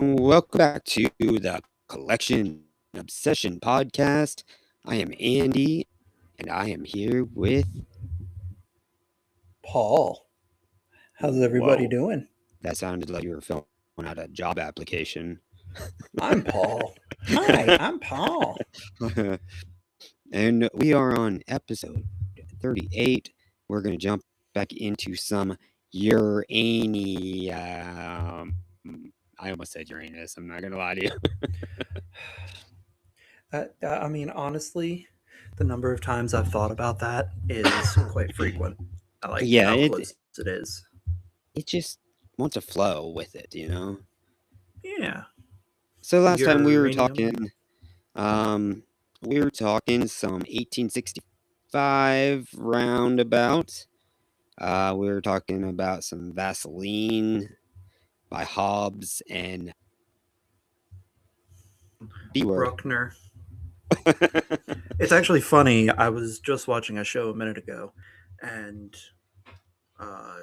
Welcome back to the Collection Obsession podcast. I am Andy, and I am here with. Paul. How's everybody Whoa, doing? that sounded like you were filling out a job application. I'm Paul. Hi, I'm Paul. And we are on episode 38. We're going to jump back into some uranium. I almost said Uranus. I'm not going to lie to you. Honestly, the number of times I've thought about that is quite frequent. I like Yeah, how close it is. it just wants to flow with it, Yeah. So last time we were Uranium. talking, some 1865 roundabout. We were talking about some Vaseline by Hobbes and B-word. Bruckner. It's actually funny. I was just watching a show a minute ago, and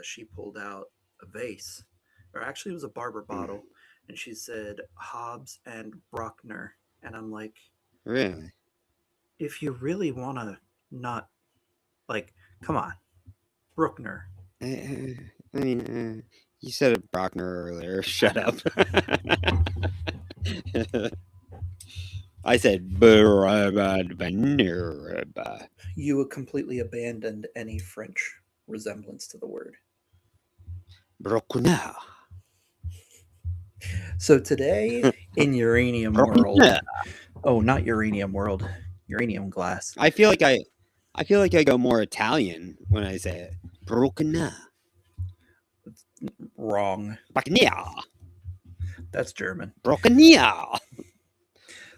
she pulled out a vase, or actually it was a barber bottle, and she said Hobbes and Bruckner, and I'm like, Really? if you really want to not, like, come on, Bruckner. I mean, you said it Brockner earlier. Shut up. I said You completely abandoned any French resemblance to the word. Bruckner. So today in Uranium World, not Uranium World, Uranium Glass. I feel like I go more Italian when I say it. Bruckner. Wrong. Bruckner. That's German. Bruckner.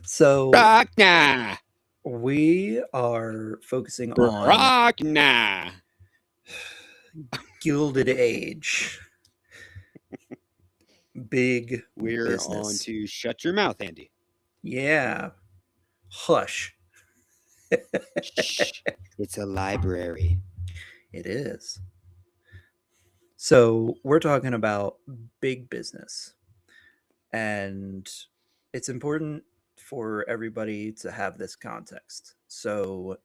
So Bruckner. we are focusing on Bruckner. Gilded Age. Big We're business. on to shut your mouth, Andy. Yeah. Hush. Shh. It's a library. It is. So we're talking about big business. And it's important for everybody to have this context. So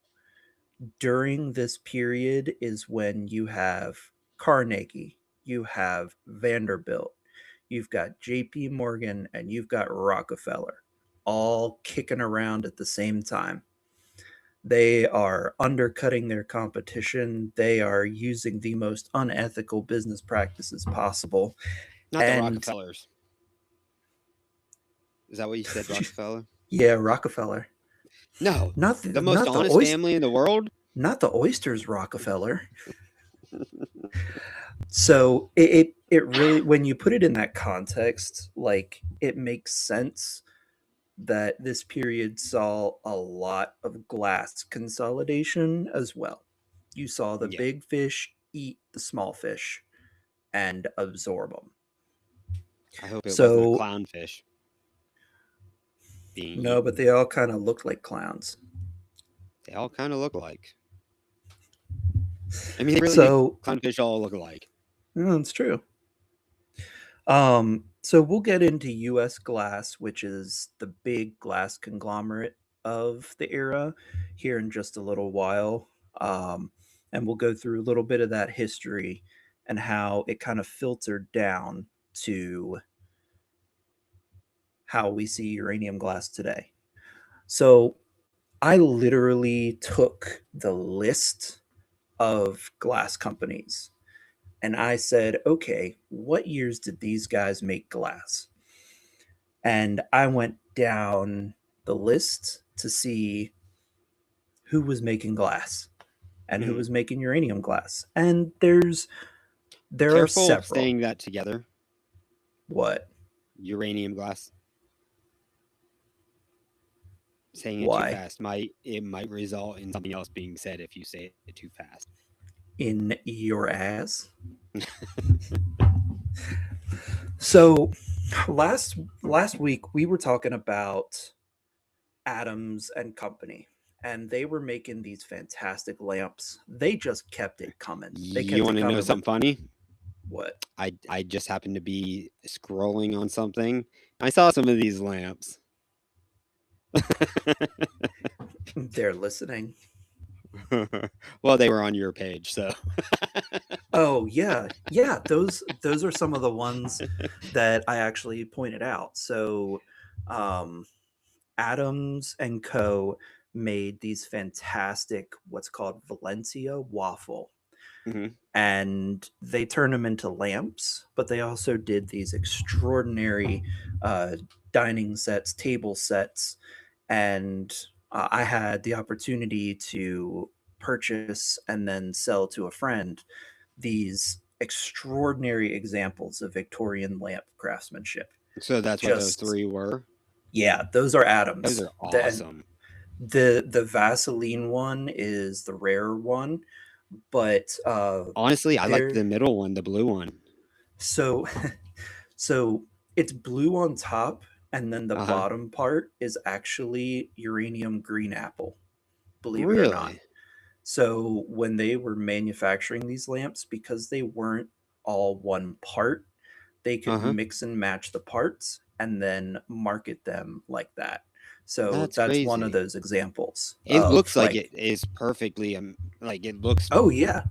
during this period is when you have Carnegie, you have Vanderbilt, you've got JP Morgan, and you've got Rockefeller all kicking around at the same time. They are undercutting their competition. They are using the most unethical business practices possible. Not the Rockefellers. Is that what you said, Rockefeller? Yeah, Rockefeller. No, not the most honest family in the world. Not the oysters, Rockefeller. So it really, when you put it in that context, like, it makes sense that this period saw a lot of glass consolidation as well. You saw the big fish eat the small fish and absorb them. I hope it wasn't a clownfish. No, but they all kind of looked like clowns. They all kind of look alike. I mean, they really do. Clownfish all look alike. That's true. So we'll get into US Glass, which is the big glass conglomerate of the era, here in just a little while. And we'll go through a little bit of that history and how it kind of filtered down to how we see uranium glass today. So I literally took the list of glass companies and I said, okay, what years did these guys make glass? And I went down the list to see who was making glass and who was making uranium glass. And there are several. Saying that together. What? Uranium glass. Saying it Why? too fast might result in something else being said if you say it too fast. In your ass. So last week we were talking about Adams and Company, and they were making these fantastic lamps. They just kept it coming. You want to know something funny? What? I just happened to be scrolling on something. I saw some of these lamps. They're listening. Well, they were on your page, so Oh yeah, yeah. Those are some of the ones that I actually pointed out. So, um, Adams and Co. made these fantastic what's called Valencia waffle, Mhm. and they turned them into lamps. But they also did these extraordinary uh, dining sets, table sets, and I had the opportunity to purchase and then sell to a friend these extraordinary examples of Victorian lamp craftsmanship. So that's what those Just 3 were? yeah, those are Those Adams. are awesome. The Vaseline one is the rare one, but Honestly, I like they're the middle one, the blue one. so so it's blue on top, and then the Uh-huh. bottom part is actually uranium green apple, believe it or not. Really? So when they were manufacturing these lamps, because they weren't all one part, they could Uh-huh. mix and match the parts and then market them like that. So That's that's one of crazy. those examples It of looks like like, it is perfectly, like, it looks oh yeah,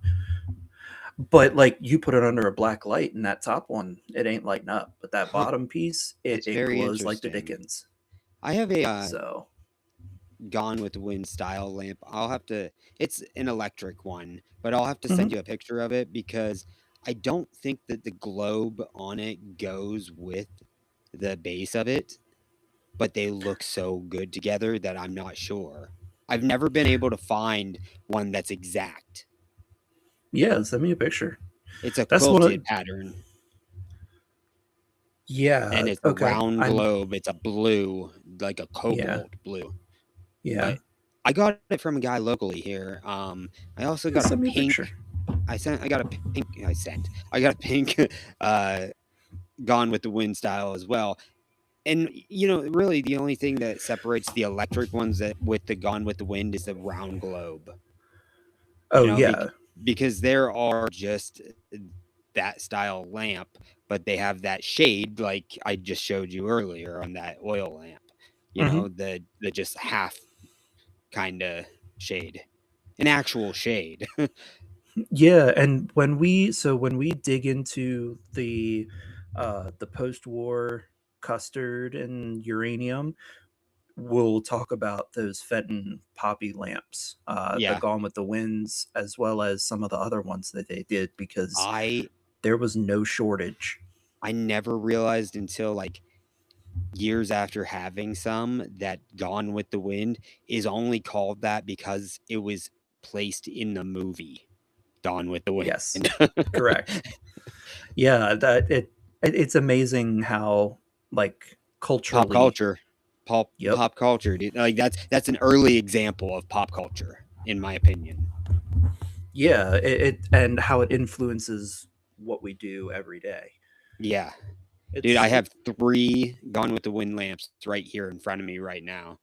but like you put it under a black light and that top one, it ain't lighting up. But that huh, bottom piece, that's it very glows like the interesting. Dickens. I have a, So Gone with the Wind style lamp. I'll have to it's an electric one, but I'll have to send mhm. you a picture of it because I don't think that the globe on it goes with the base of it, but they look so good together that I'm not sure. I've never been able to find one that's exact. Yeah, send me a picture. It's a That's one of quilted pattern yeah, and it's a okay. round I'm globe. It's a blue, like a yeah, cobalt blue. yeah. But I got it from a guy locally here. I also Yeah, got a send me a pink picture. I got a pink uh Gone with the Wind style as well. And really the only thing that separates the electric ones that with the Gone with the Wind is the round globe. You Oh know, yeah. because there are just that style lamp, but they have that shade like I just showed you earlier on that oil lamp. Mhm. The just half kind of shade. An actual shade. Yeah, and when we dig into the post-war custard and uranium, we'll talk about those Fenton poppy lamps, the Yeah. Gone with the Winds, as well as some of the other ones that they did because I there was no shortage. I never realized until like years after having some that Gone with the Wind is only called that because it was placed in the movie Gone with the Wind. Yes, correct. Yeah, it's amazing how like Pop culturally. culture. Pop Yep. pop culture, dude. Like that's an early example of pop culture, in my opinion. Yeah, it and how it influences what we do every day. Yeah. Dude, It's I it, have 3 Gone with the Wind lamps right here in front of me right now.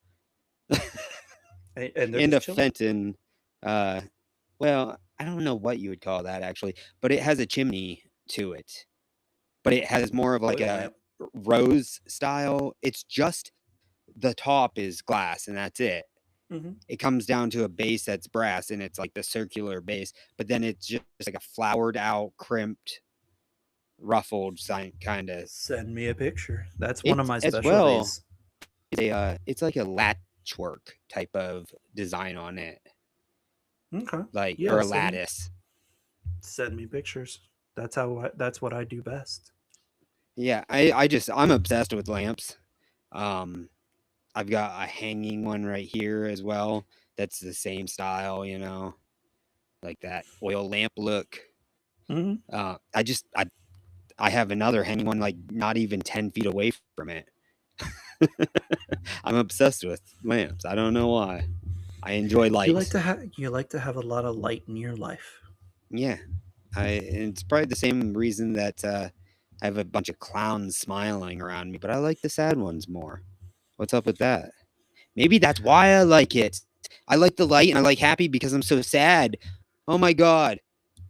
and they're And just a chilling. Fenton, uh, well, I don't know what you would call that actually, but it has a chimney to it. But it has more of like Oil a lamp. rose style. It's just the top is glass and that's it. Hmm. It comes down to a base that's brass and it's like the circular base, but then it's just like a flowered out, crimped, ruffled kind of. Send me a picture. That's one of It my as well specialties. is it's like a latchwork type of design on it, Okay. like or Yeah, a lattice. send me pictures. That's what I do best. Yeah, I'm obsessed with lamps. Um, I've got a hanging one right here as well. That's the same style, like that oil lamp look. Hmm. I just I have another hanging one like not even 10 feet away from it. I'm obsessed with lamps. I don't know why. I enjoy light. You like to have a lot of light in your life. Yeah, and it's probably the same reason that I have a bunch of clowns smiling around me, but I like the sad ones more. What's up with that? Maybe that's why I like it. I like the light and I like happy because I'm so sad. Oh my god.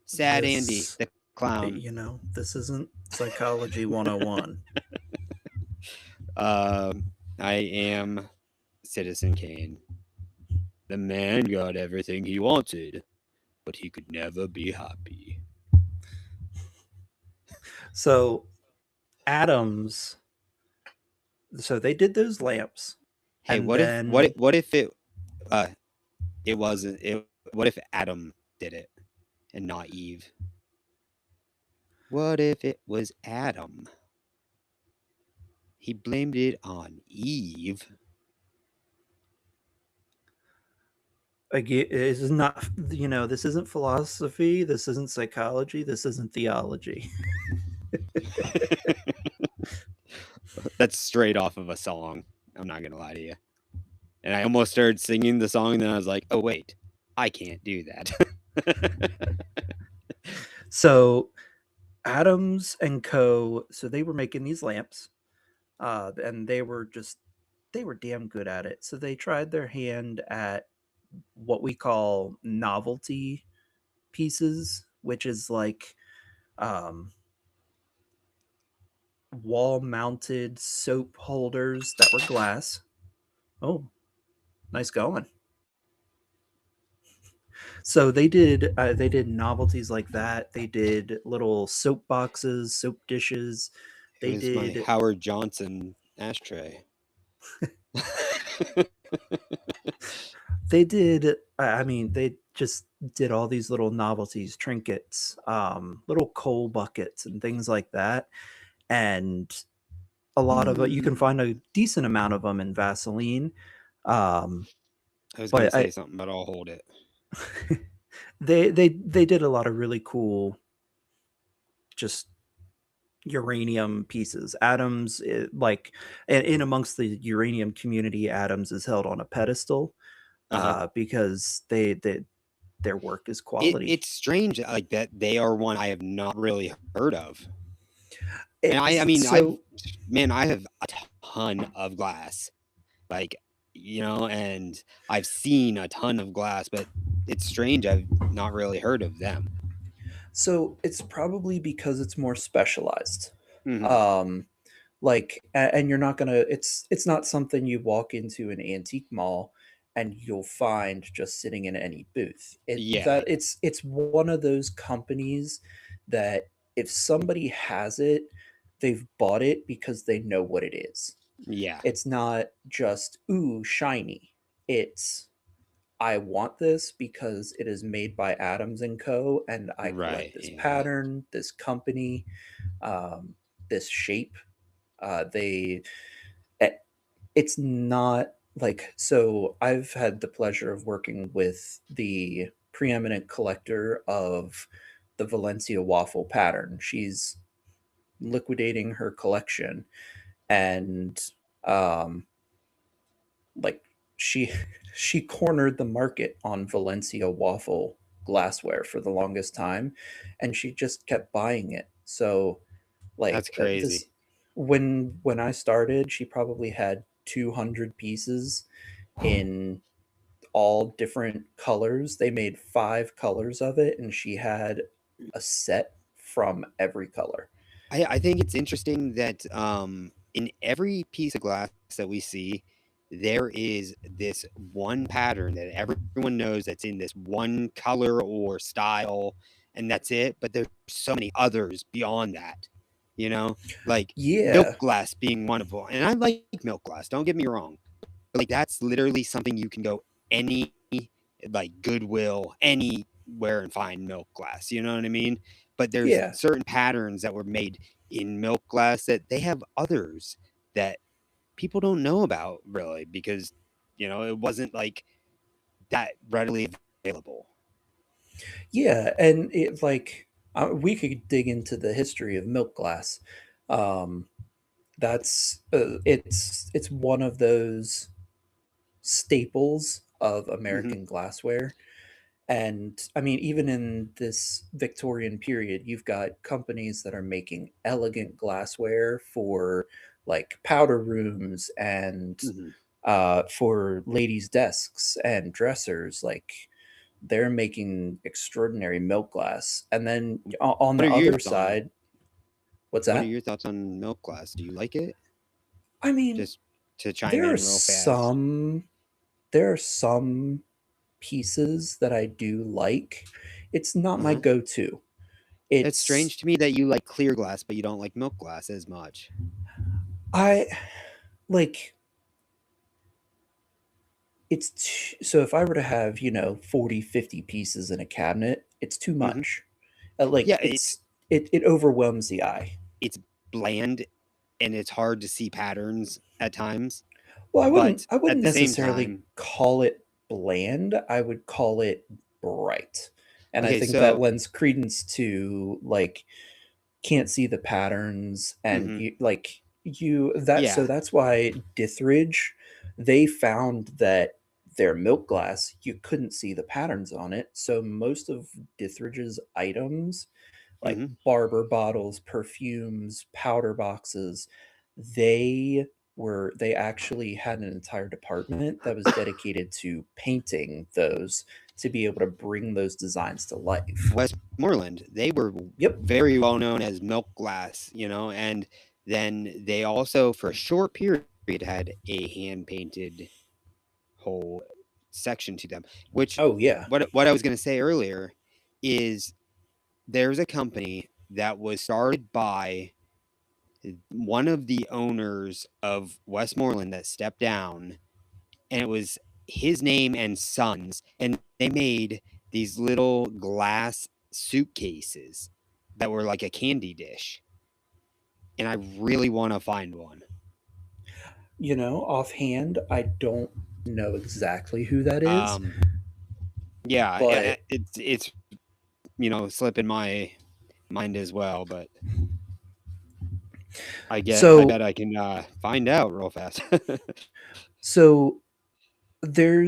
Sad Andy, This the clown. This isn't Psychology 101. I am Citizen Kane. The man got everything he wanted, but he could never be happy. So Adams, so they did those lamps, Hey, and what if what then if, what if uh it wasn't it? What if Adam did it and not Eve? What if it was Adam? He blamed it on Eve. again, this is not, this isn't philosophy, this isn't psychology, this isn't theology. That's straight off of a song. I'm not gonna lie to you. And I almost started singing the song, and then I was like, oh wait, I can't do that. So Adams and Co. So they were making these lamps, and they were damn good at it. So they tried their hand at what we call novelty pieces, which is like um, wall mounted soap holders that were glass. Oh, nice going. So they did novelties like that. They did little soap boxes, soap dishes. It They was my did Howard Johnson ashtray. I mean, they just did all these little novelties, trinkets, little coal buckets and things like that. And a lot of it, you can find a decent amount of them in Vaseline. Um, I was gonna but say something, but I'll hold it. they did a lot of really cool just uranium pieces. Adams, like, in amongst the uranium community, Adams is held on a pedestal Uh-huh. because their work is It quality. it's strange like that they are one I have not really heard of. And I It's mean so I have a ton of glass. Like, and I've seen a ton of glass, but it's strange I've not really heard of them. so it's probably because it's more specialized. Mhm. Um, and you're not gonna. It's not something you walk into an antique mall and you'll find just sitting in any booth. Yeah. It's one of those companies that if somebody has it, they've bought it because they know what it is. Yeah. It's not just ooh shiny. It's I want this because it is made by Adams and Co. and I collect Right. this Yeah. pattern, this company, um, this shape. They, eh, it's not like so. I've had the pleasure of working with the preeminent collector of the Valencia waffle pattern. She's liquidating her collection, and um, like she she cornered the market on Valencia waffle glassware for the longest time, and she just kept buying it. So That's this crazy. when I started, she probably had 200 pieces in all different colors. They made 5 colors of it, and she had a set from every color. I think it's interesting that in every piece of glass that we see, there is this one pattern that everyone knows that's in this one color or style, and that's it. But there's so many others beyond that, you know, like milk Yeah, glass being one of them. And I like milk glass, don't get me wrong. But like that's literally something you can go any like Goodwill, anywhere and find milk glass. You know what I mean? But there's yeah. certain patterns that were made in milk glass that they have others that people don't know about really because it wasn't like that readily available. Yeah, and we could dig into the history of milk glass. Um, it's one of those staples of Hmm. American glassware. And I mean, even in this Victorian period, you've got companies that are making elegant glassware for like powder rooms and Hmm. for ladies' desks and dressers. Like they're making extraordinary milk glass. And then on What the are your other thoughts on it? side, what's What are that? your thoughts on milk glass? Do you like it? I mean, Just to chime there are in real fast. some there are some pieces that I do like. It's not my Uh-huh. go-to. It's It's strange to me that you like clear glass, but you don't like milk glass as much. I like so if I were to have, 40, 50 pieces in a cabinet, it's too Hmm. much. Like Yeah, it overwhelms the eye. it's bland and it's hard to see patterns at times. Well, I wouldn't But I at wouldn't the same necessarily time, call it bland. I would call it bright. And I okay, think that so lends credence to like can't see the patterns and mhm, so yeah, that's why Dithridge, they found that their milk glass, you couldn't see the patterns on it. So most of Dithridge's items, like mhm, barber bottles, perfumes, powder boxes, they they actually had an entire department that was dedicated to painting those to be able to bring those designs to life. Westmoreland, they were Yep. very well known as milk glass, and then they also, for a short period, had a hand painted whole section to them. Which, Oh yeah. what I was going to say earlier is there's a company that was started by one of the owners of Westmoreland that stepped down, and it was his name and sons, and they made these little glass suitcases that were like a candy dish, and I really want to find one. Offhand, I don't know exactly who that is, Um, yeah, but it's slipping my mind as well, but I so bet I can find out real fast. so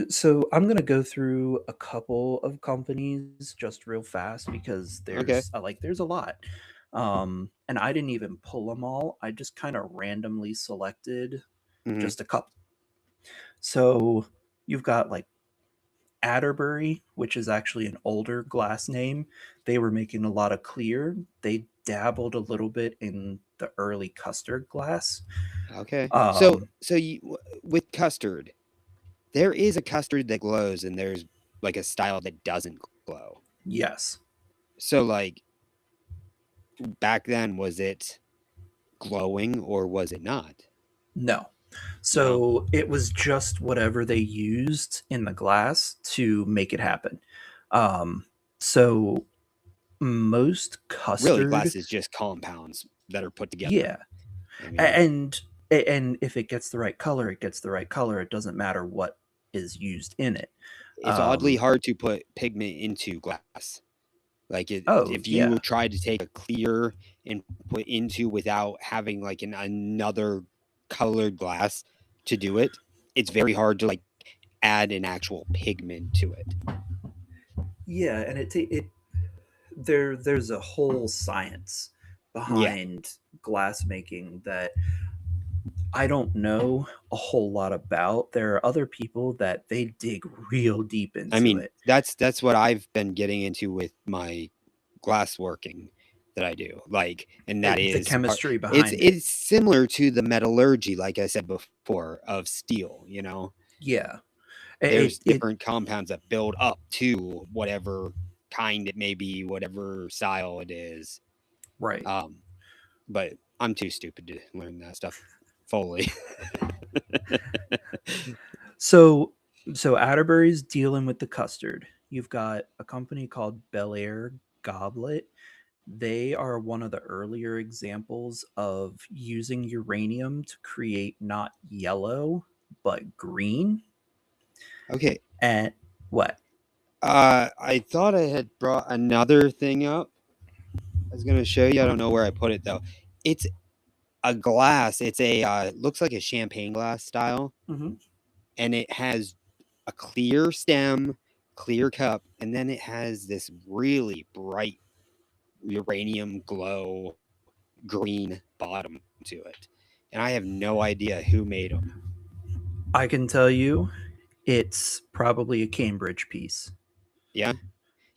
so I'm gonna go through a couple of companies just real fast because Okay. there's a lot. And I didn't even pull them all. I just kind of randomly selected Hmm. just a couple. So you've got like Atterbury, which is actually an older glass name. They were making a lot of clear. They dabbled a little bit in the early custard glass. Okay. So Um, with custard, there is a custard that glows, and there's like a style that doesn't glow. yes. So like back then, was it glowing or was it not? No. No. So it was just whatever they used in the glass to make it happen. Um, so most Really, custard, glass is just compounds that are put together. yeah. I A- mean, And and if it gets the right color, it gets the right color. It doesn't matter what is used in it. it's oddly Um, hard to put pigment into glass. Like oh if you yeah. try to take a clear and put into without having like another colored glass to do it, it's very hard to like add an actual pigment to it. Yeah, and there's a whole science Yeah. behind glass making that I don't know a whole lot about. There are other people that they dig real deep I into mean, it. that's what I've been getting into with my glass working that I do. Like, and that The is part chemistry behind it. it's similar to the metallurgy, like I said before, of steel. Yeah. There's It different compounds that build up to whatever kind it may be, whatever style it is. right. Um, but I'm too stupid to learn that stuff fully. So Atterbury's dealing with the custard. You've got a company called Bel Air Goblet. They are one of the earlier examples of using uranium to create not yellow but green. Okay. And what? I thought I had brought another thing up. I was gonna show you. I don't know where I put it though. It's a glass. It's a looks like a champagne glass style, Hmm. and it has a clear stem, clear cup, and then it has this really bright uranium glow green bottom to it. And I have no idea who made them. I can tell you it's probably a Cambridge piece. Yeah.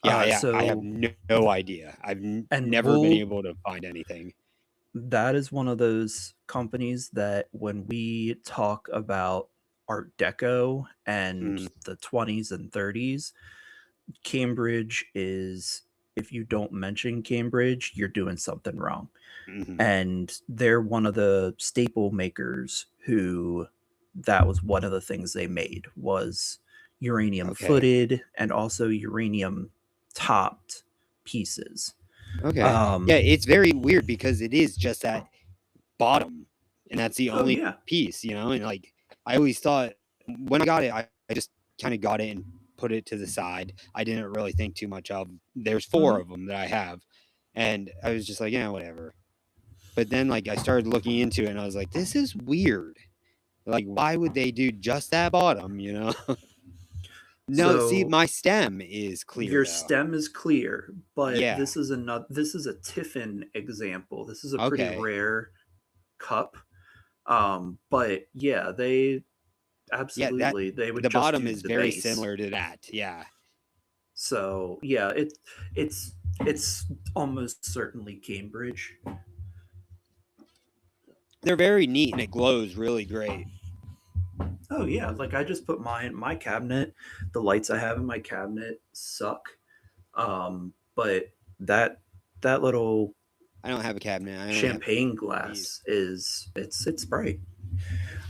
Yeah, I have So, no idea. I've and never been able to find anything. that is one of those companies that when we talk about Art Deco and Mm, the 20s and 30s, Cambridge is, if you don't mention Cambridge, you're doing something wrong. mhm. And they're one of the staple makers who that was one of the things they made was uranium Okay. footed and also uranium topped pieces. Okay. Yeah, Um, it's very weird because it is just that bottom, and that's the oh only yeah. piece, and, like, I always thought when I got it, I just kinda got it and put it to the side. I didn't really think too much of there's 4 Mhm. of them that I have, and I was just like, "Yeah, whatever." But then, like, I started looking into it, and I was like, "This is weird." Like, why would they do just that bottom, you know? No, see, So my stem is clear, your though. stem is clear, but Yeah. this is a Tiffin example. This is a pretty Okay. rare cup. But yeah, they Yeah, that absolutely they would the just bottom do is the very base. similar to that, yeah. So yeah, it's it's almost certainly Cambridge. They're very neat, and it glows really great. Oh yeah, like I just put my cabinet. The lights I have in my cabinet suck. But that that little I don't have a cabinet, I only have champagne these. glass is it's bright.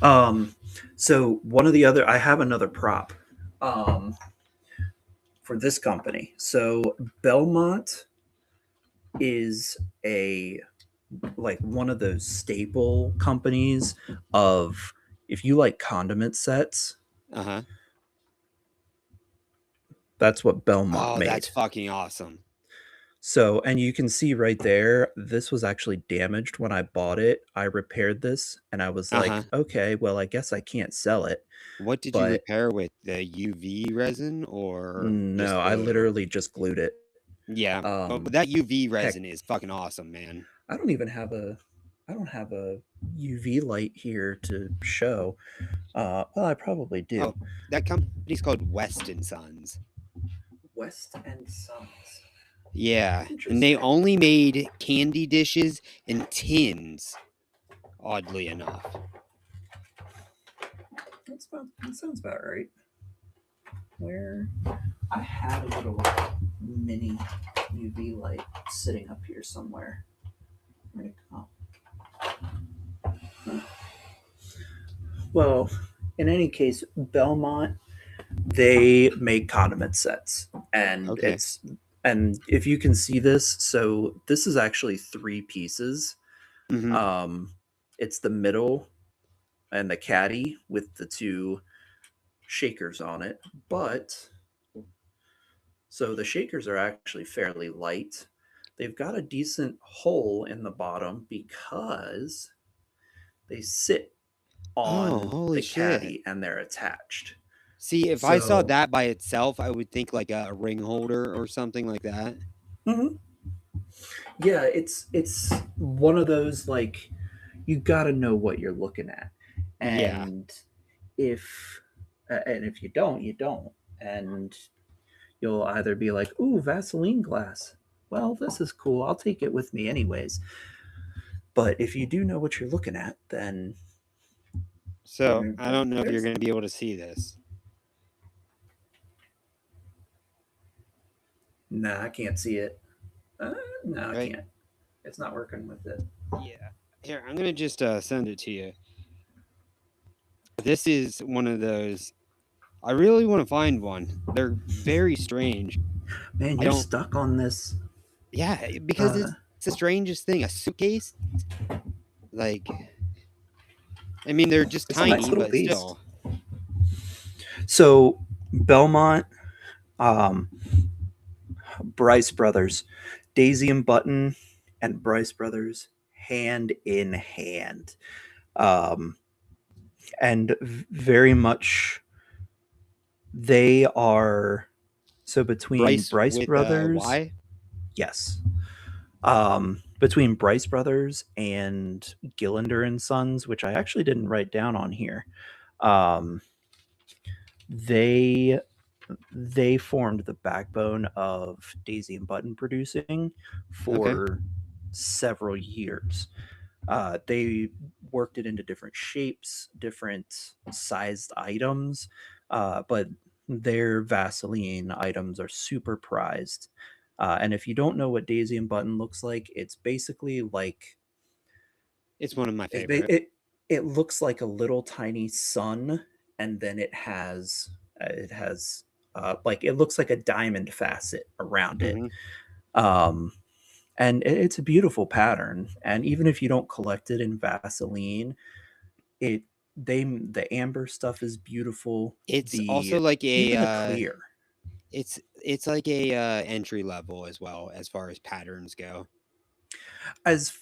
Um, so one of the other I have another prop um, for this company. So Belmont is a like one of those staple companies of if you like condiment sets, Uh-huh. that's what Belmont Oh, that's made. fucking awesome. So, and you can see right there, this was actually damaged when I bought it. I repaired this and I was Uh-huh. like, okay, well, I guess I can't sell it. What did you But repair with, the UV resin or no, just I glue? literally just glued it. Yeah, but Um, that UV heck, resin is fucking awesome, man. I don't even have I don't have a UV light here to show. Well, I probably Oh, do. that company's called West& and Sons. West and Sons. Yeah, and they Interesting. only made candy dishes and tins, oddly enough. That sounds about right. Where I had a little mini UV light sitting up here somewhere. Where'd it go? Well, in any case, Belmont they make condiment sets, and Okay. if you can see this, so this is actually three pieces. Mhm. Um, it's the middle and the caddy with the two shakers on it, but so the shakers are actually fairly light. They've got a decent hole in the bottom because they sit Oh, on holy the shit. caddy and they're attached. See, if I saw So, that by itself, I would think like a ring holder or something like that. mhm. Yeah, it's one of those like you got to know what you're looking at, Yeah. and if and if you don't, you don't, and you'll either be like, "Ooh, Vaseline glass. Well, this is cool. I'll take it with me anyways." But if you do know what you're looking at, then So, I don't know if you're there's gonna be able to see this. nah, I can't see it. No, I Right? can't. It's not working with it. Yeah. Here, I'm gonna just send it to you. This is one of those. I really want to find one. They're very strange. Man, I you're don't. stuck on this. Yeah, because Uh, it's the strangest thing. A suitcase. Like, I mean, they're just it's a nice tiny, little but piece. still. So Belmont, um, Bryce Brothers, Daisy and Button, and Bryce Brothers, hand in hand, um, and very much they are so between Bryce Bryce with Brothers, Y. yes, between Bryce Brothers and Gillender and Sons, which I actually didn't write down on here. Um, they they formed the backbone of Daisy and Button producing Okay. for several years. They worked it into different shapes, different sized items, but their Vaseline items are super prized. And if you don't know what Daisy and Button looks like, it's basically like It's one of my it, favorite. it, it looks like a little tiny sun, and then it has like it looks like a diamond facet around it. Hmm. Um, and it's a beautiful pattern. And even if you don't collect it in Vaseline, it the amber stuff is beautiful. It's also The like even the a clear, it's like a entry level as well as far as patterns go. as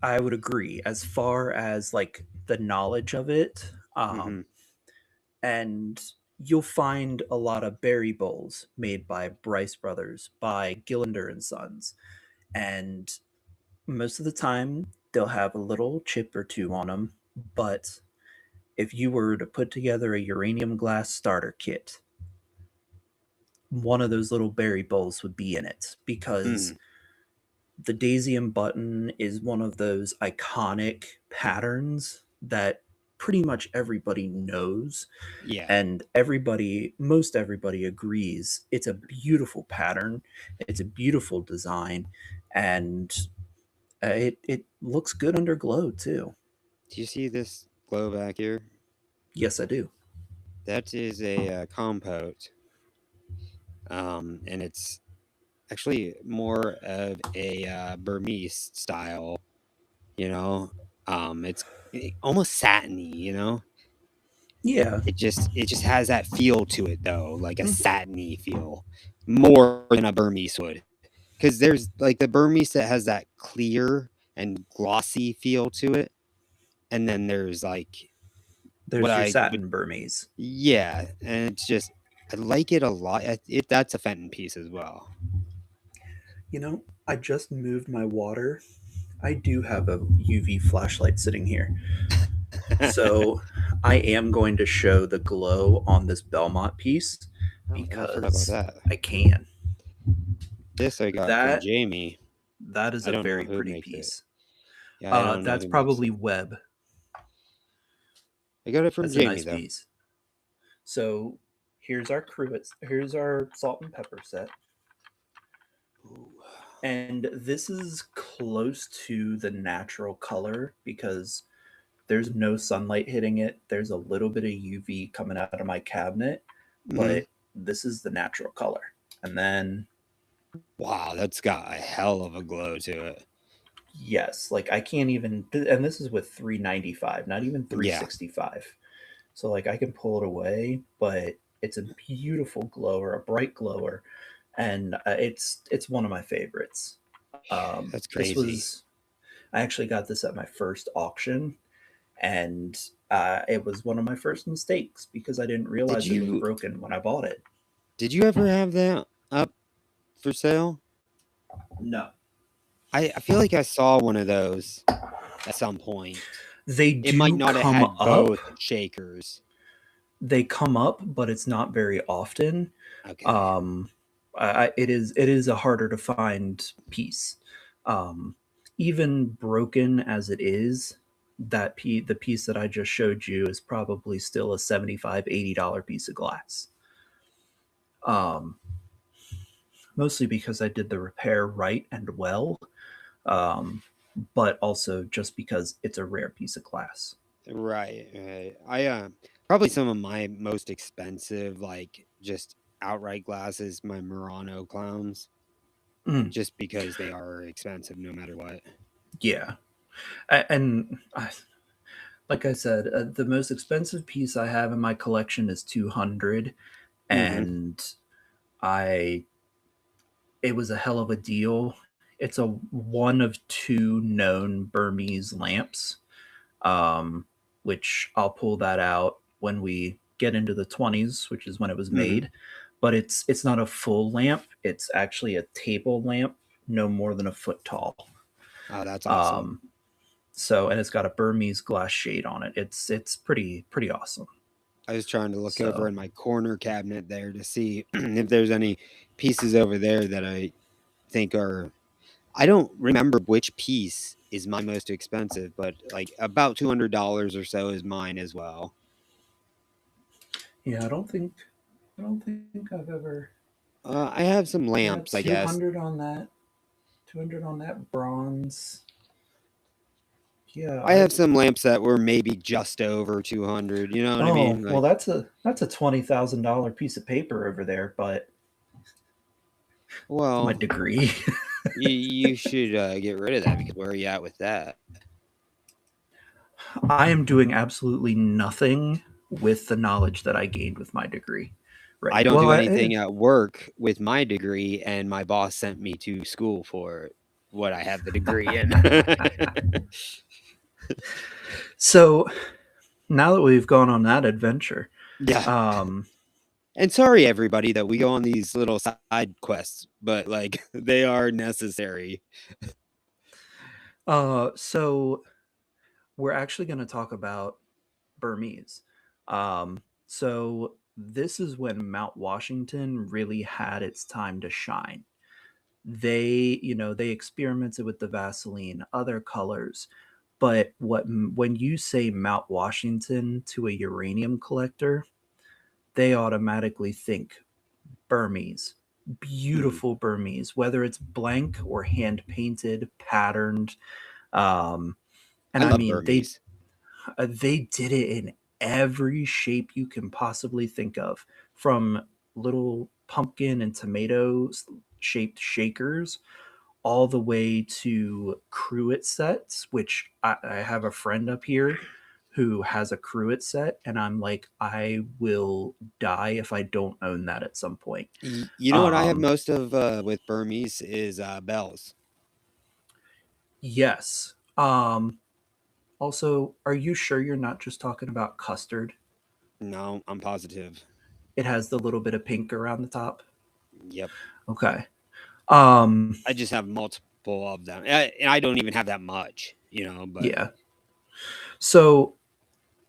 I would agree, as far as like the knowledge of it, Hmm. and you'll find a lot of berry bowls made by Bryce Brothers, by Gillender and Sons, and most of the time they'll have a little chip or two on them. But if you were to put together a uranium glass starter kit, one of those little berry bowls would be in it, because Mm. the Daisy and Button is one of those iconic patterns that pretty much everybody knows, Yeah, and most everybody agrees it's a beautiful pattern, it's a beautiful design, and it looks good under glow too. do you see this glow back here? Yes, I do. That is a compote, and it's actually more of a Burmese style. You know, it's almost satiny. You know, Yeah. it just has that feel to it though, like a Mm. satiny feel, more than a Burmese would. Because there's like the Burmese that has that clear and glossy feel to it, and then there's like what There's your I would, satin Burmese. yeah, and it's just I like it a lot. That's a Fenton piece as well. I just moved my water. I do have a UV flashlight sitting here. So I am going to show the glow on this Belmont piece Oh, I forgot about because that. I can. This I got from That Jamie. that is I a don't know very who pretty makes it. piece. Yeah, I don't know That's who makes probably it. web. I got it from That's a Jamie nice though. piece. So here's our salt and pepper set. Ooh. And this is close to the natural color because there's no sunlight hitting it. There's a little bit of UV coming out of my cabinet, Hmm. but this is the natural color. And then, Wow, that's got a hell of a glow to it. yes, like I can't even, and this is with 395, not even Yeah, 365. So, like, I can pull it away, but it's a beautiful glower, a bright glower, and it's one of my favorites. that's This crazy. was I actually got this at my first auction, and it was one of my first mistakes because I didn't Did realize it was you broken when I bought it. did you ever have that up for sale? No, I feel like I saw one of those at some point. they It might do not have come had up. both shakers. They come up, but it's not very often. Okay. Um, it is a harder to find piece. Um, Even broken as it is, the piece that I just showed you is probably still a 75 $80 piece of glass. Um, Mostly because I did the repair right and well, um, but also just because it's a rare piece of glass. Right, right. I probably some of my most expensive, like just outright glasses, my Murano clowns, Mm, just because they are expensive no matter what. yeah, and like I said, the most expensive piece I have in my collection is 200, Hmm. and I it was a hell of a deal. It's a one of two known Burmese lamps, um, which I'll pull that out when we get into the 20s, which is when it was Hmm. made. But it's not a full lamp. It's actually a table lamp, no more than a foot tall. Oh, that's awesome. Um, so and it's got a Burmese glass shade on it. It's pretty awesome. I was trying to look over So in my corner cabinet there to see if there's any pieces over there that I think are. I don't remember which piece is my most expensive, but like about $200 or so is mine as well. yeah, I don't think I've ever. I have some Yeah, lamps, I guess. 200 on that. 200 on that bronze. Yeah, I have some lamps that were maybe just over 200. You know what I oh, mean? well, Like, that's a $20,000 piece of paper over there, but it's my well, degree. you should get rid of that because where are you at with that? I am doing absolutely nothing with the knowledge that I gained with my degree. Right. I don't Well, do anything at work with my degree, and my boss sent me to school for what I have the degree in. so now that we've gone on that adventure, Yeah. um, And sorry, everybody, that we go on these little side quests, but like they are necessary. so we're actually going to talk about Burmese. So this is when Mount Washington really had its time to shine. They experimented with the Vaseline, other colors, but when you say Mount Washington to a uranium collector, they automatically think Burmese, Mhm. beautiful Burmese, whether it's blank or hand painted, patterned. Um, and I I love mean, Burmese. they did it in every shape you can possibly think of, from little pumpkin and tomato shaped shakers all the way to cruet sets, which I have a friend up here who has a cruet set, and I'm like, I will die if I don't own that at some point. You know what I have Um, most of with Burmese is bells. yes. Also, are you sure you're not just talking about custard? No, I'm positive. It has the little bit of pink around the top. Yep. Okay. Um, I just have multiple of them. And I don't even have that much, but yeah. So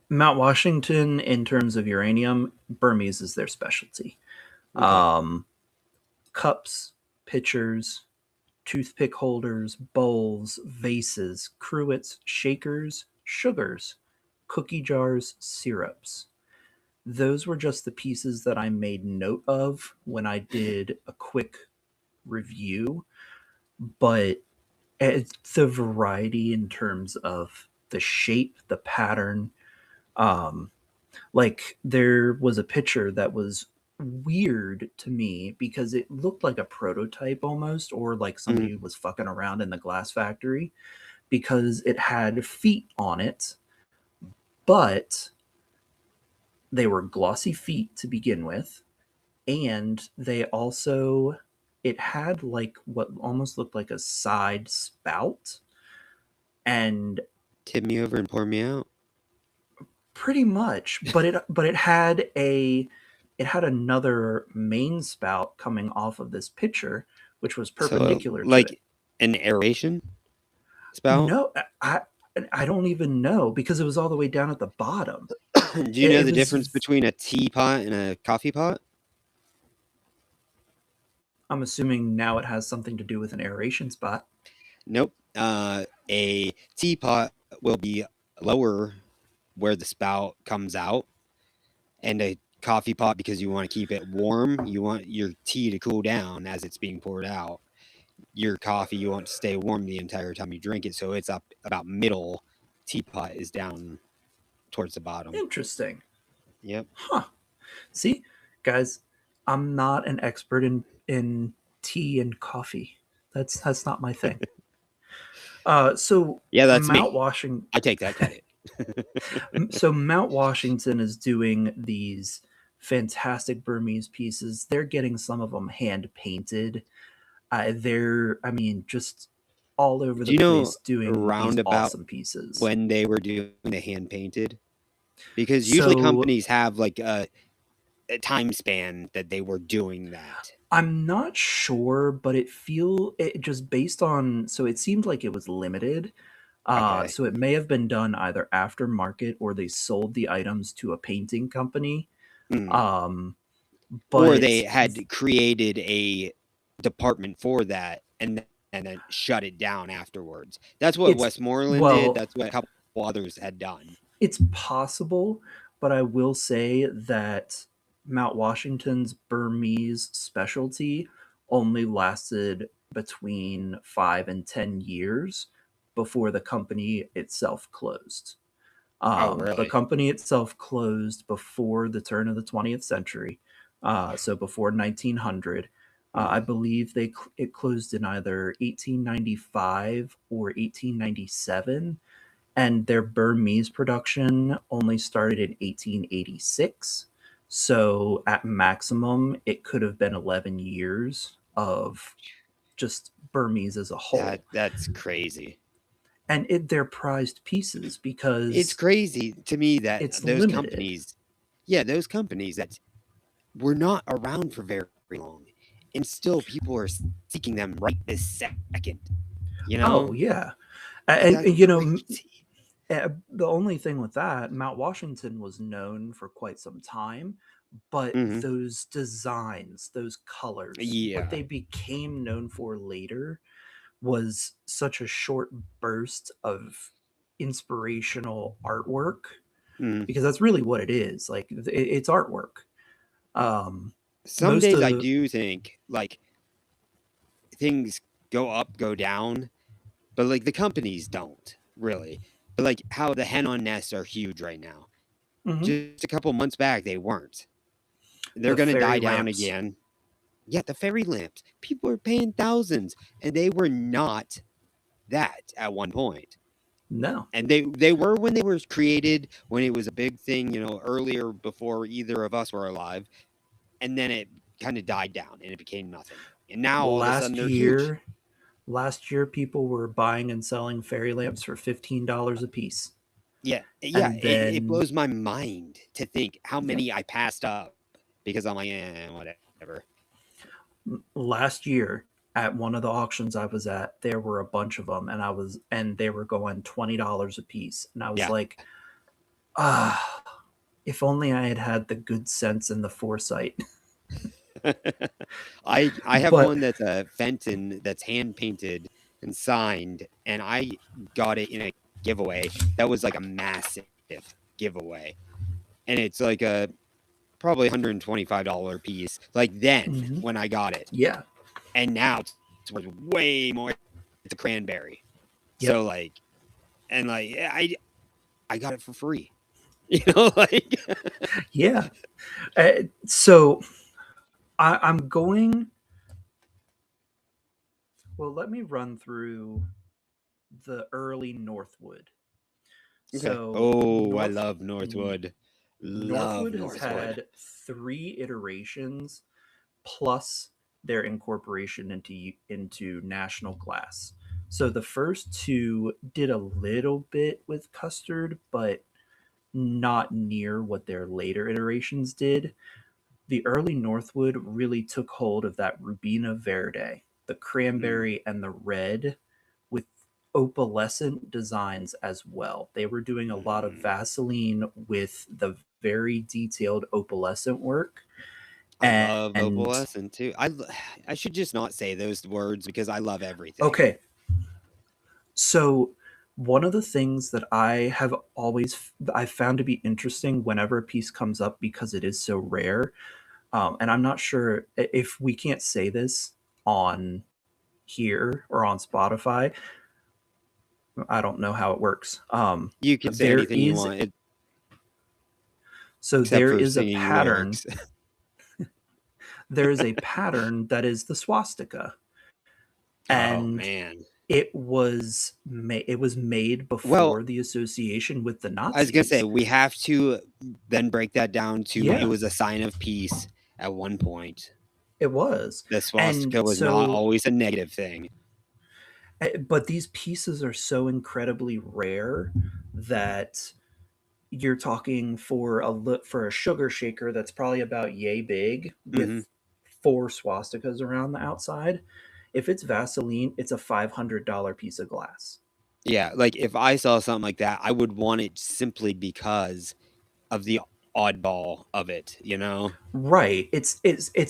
Mount Washington, in terms of uranium, Burmese is their specialty. okay. Um, Cups, pitchers, toothpick holders, bowls, vases, cruets, shakers, sugars, cookie jars, syrups. Those were just the pieces that I made note of when I did a quick review, but the variety in terms of the shape, the pattern, um, like there was a picture that was weird to me because it looked like a prototype almost, or like Mhm. somebody was fucking around in the glass factory, because it had feet on it, but they were glossy feet to begin with, and they also, it had like what almost looked like a side spout, and Tip me over and pour me out. pretty much, but it had a, it had another main spout coming off of this pitcher, which was So, perpendicular to it. like an aeration spout? No, I don't even know because it was all the way down at the bottom. Do you It, know it the was. difference between a teapot and a coffee pot? I'm assuming now it has something to do with an aeration spot. Nope. A teapot will be lower where the spout comes out, and a coffee pot, because you want to keep it warm, you want your tea to cool down as it's being poured out. Your coffee, you want to stay warm the entire time you drink it, so it's up about middle. Teapot is down towards the bottom. Interesting. Yep. Huh. See, guys, I'm not an expert in tea and coffee. That's not my thing. So Yeah, that's Mount me. Washington. I take that credit. So Mount Washington is doing these fantastic Burmese pieces. They're getting some of them hand painted. I mean, just all over Do the you know place doing these around about awesome pieces. when they were doing the hand painted? Because usually So companies have like a time span that they were doing that. I'm not sure, but it just based on, so it seemed like it was limited. Okay. So it may have been done either aftermarket or they sold the items to a painting company. Mhm. Um, Or they but had created a department for that and then shut it down afterwards. That's what it's Westmoreland did. well, That's what a couple others had done. it's possible, but I will say that Mount Washington's Burmese specialty only lasted between 5 and 10 years before the company itself closed. Oh, The really? company itself closed before the turn of the 20th century, so before 1900. I Mhm. believe it closed in either 1895 or 1897, and their Burmese production only started in 1886. So at maximum, it could have been 11 years of just Burmese as a whole. That's crazy. And they're prized pieces It's because crazy to me that it's limited. those companies that were not around for very long, and still people are seeking them right this second. You Oh, know, yeah. that's And, crazy. the only thing with that, Mount Washington was known for quite some time, but Hmm. those designs, those colors, what Yeah. they became known for later was such a short burst of inspirational artwork, Mhm. because that's really what it is. Like it's artwork. Um, Some most days I of do think like things go up, go down, but like the companies don't really. But like how the hen on nests are huge right now. Mhm. Just a couple months back, they weren't. They're The gonna fairy die down lamps. again. Yeah, the fairy lamps. People are paying thousands, and they were not that at one point. No. And they were when they were created, when it was a big thing, earlier before either of us were alive, and then it kind of died down and it became nothing. And now all of a sudden Last they're huge. year, last year people were buying and selling fairy lamps for $15 a piece. Yeah, yeah, And it then blows my mind to think how yep, many I passed up because I'm like, whatever. last year at one of the auctions I was at, there were a bunch of them, and they were going $20 a piece. And I was Yeah. like, ah, if only I had had the good sense and the foresight. I have But one that's a Fenton that's hand painted and signed, and I got it in a giveaway that was like a massive giveaway. And it's like a probably $125 piece. Like then mhm, when I got it. yeah, And now it's worth way more. It's a cranberry. yep, So like and like I got it for free. Like yeah. So I'm going. Well, let me run through the early Northwood. Okay. So Oh, I love Northwood. Love Northwood has Northwood. had 3 iterations plus their incorporation into national glass. So the first two did a little bit with custard, but not near what their later iterations did. The early Northwood really took hold of that Rubina Verde, the Mm. cranberry and the red, with opalescent designs as well. They were doing a lot of Mm. Vaseline with the very detailed opalescent work. I love And opalescent too. I should just not say those words because I love everything. okay, so one of the things that I found to be interesting whenever a piece comes up, because it is so rare, and I'm not sure if we can't say this on here or on Spotify. I don't know how it works. You can say There anything you is want so except there for is a singing pattern. lyrics. There is a pattern that is the swastika, Oh and man. it was made Well, before the association with the I was gonna say Nazis. we have to then break that down to it Yeah, was a sign of peace at one point. it was. The And swastika was not so always a negative thing. but these pieces are so incredibly rare that you're talking for a sugar shaker that's probably about yay big Hmm. with 4 swastikas around the outside. If it's Vaseline, it's a $500 piece of glass. Yeah, like if I saw something like that, I would want it simply because of the oddball of it, you know? Right. It's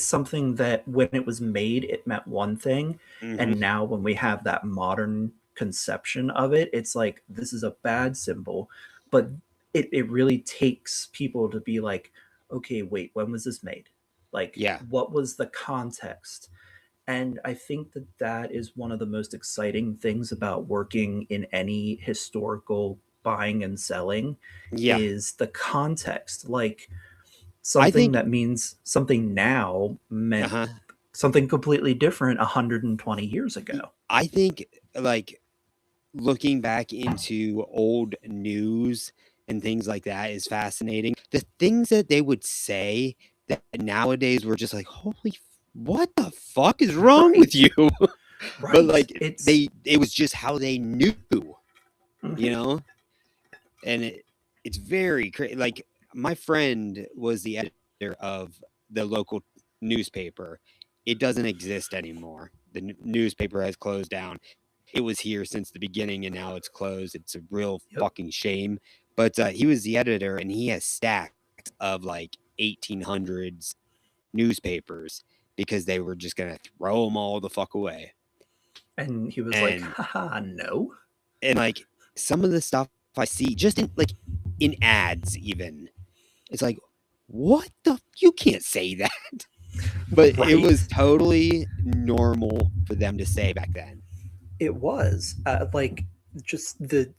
something that when it was made, it meant one thing, Hmm. and now when we have that modern conception of it, it's like this is a bad symbol, but it really takes people to be like, okay, wait, when was this made? Like, Yeah, what was the context? And I think that that is one of the most exciting things about working in any historical buying and selling yeah. is the context. Like I something think, that means something now meant uh-huh. something completely different 120 years ago. I think like looking back into old news and things like that is fascinating. The things that they would say that nowadays we're just like, what the fuck is wrong with Right. you? But Right. like It's it was just how they knew, you mhm. know? And it's very crazy. Like my friend was the editor of the local newspaper. It doesn't exist anymore. The newspaper has closed down. It was here since the beginning and now it's closed. It's a real Yep. fucking shame. But he was the editor and he has stacks of like 1800s newspapers because they were just gonna throw them all the fuck away. And he was like, And haha, no. like some of the stuff I see just in like in ads even, it's like, what the you can't say that. But it Right. was totally normal for them to say back then. It was like just the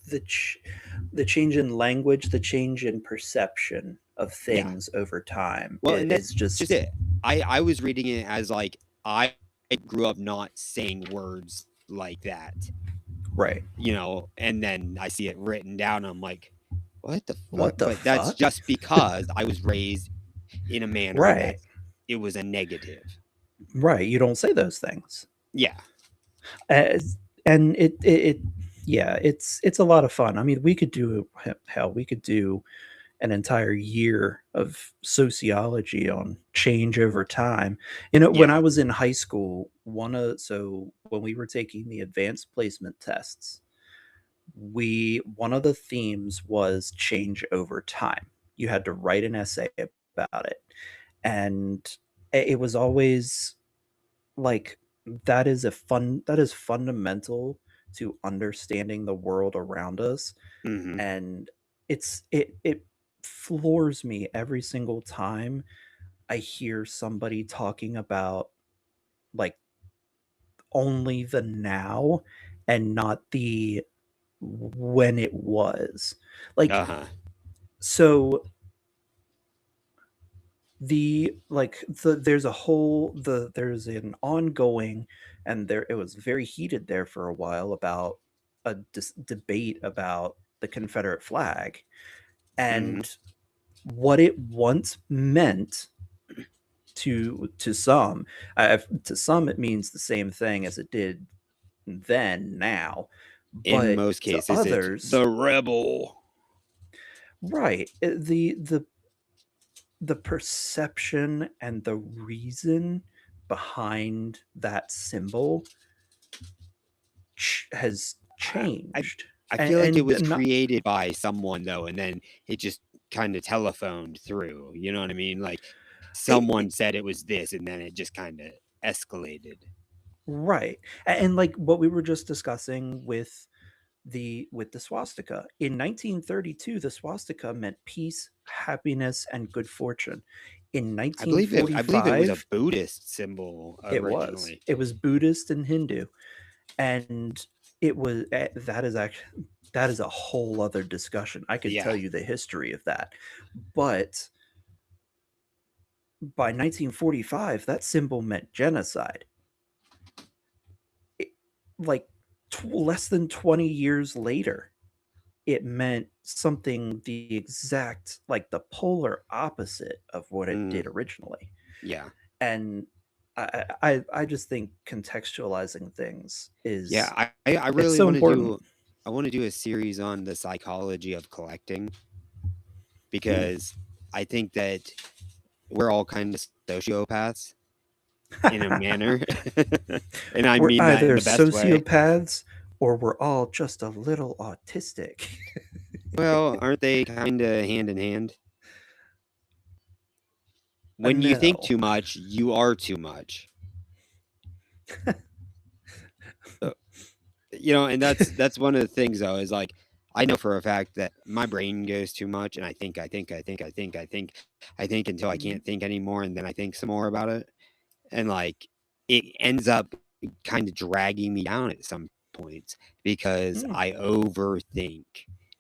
change in language, the change in perception of Yeah. things over time Well, and is that's just just it. I was reading it as like I grew up not saying words like that, right. and then I see it written down. I'm like, what the fuck? What the But that's fuck? just because I was raised in a manner that Right. it was a negative. Right. You don't say those things. Yeah. As, and it yeah, it's a lot of fun. I mean, we could do hell, we could do an entire year of sociology on change over time. You know, when I Yeah. was in high school, when we were taking the advanced placement tests, we one of the themes was change over time. You had to write an essay about it. And it was always like that is fundamental to understanding the world around us, Hmm. and it floors me every single time I hear somebody talking about like only the now and not the when it was. Like Uh-huh. so there's an ongoing, and there it was very heated there for a while about a debate about the Confederate flag Hmm. and what it once meant to some. To some it means the same thing as it did then now, In but most to cases, it's others, the rebel. right, the perception and the reason behind that symbol has I, I changed. I and, feel like it and was not created by someone though, and then it just kind of telephoned through. You know what I mean? Like it, someone said it was this, and then it just kind of escalated. right. And like what we were just discussing with the swastika in 1932, the swastika meant peace, happiness, and good fortune. In I believe it was a 1945, Buddhist symbol originally. it was Buddhist and Hindu, and that is actually that is a whole other discussion. I could tell Yeah. you the history of that, but by 1945 that symbol meant genocide. It, like less than 20 years later, it meant something the exact, like the polar opposite of what it Mm, did originally. yeah. And I just think contextualizing things Yeah. is I it's really so want to important. do. I want to do a series on the psychology of collecting Ooh. because I think that we're all kind of sociopaths in a manner, and I We're mean that in either the best way. sociopaths or we're all just a little autistic. Well, aren't they kind of hand in hand? When you think No. too much, you are too much. Uh, and that's one of the things though is like I know for a fact that my brain goes too much, and I think until I Mhm. can't think anymore, and then I think some more about it, and like it ends up kind of dragging me down at some points because Mm, I overthink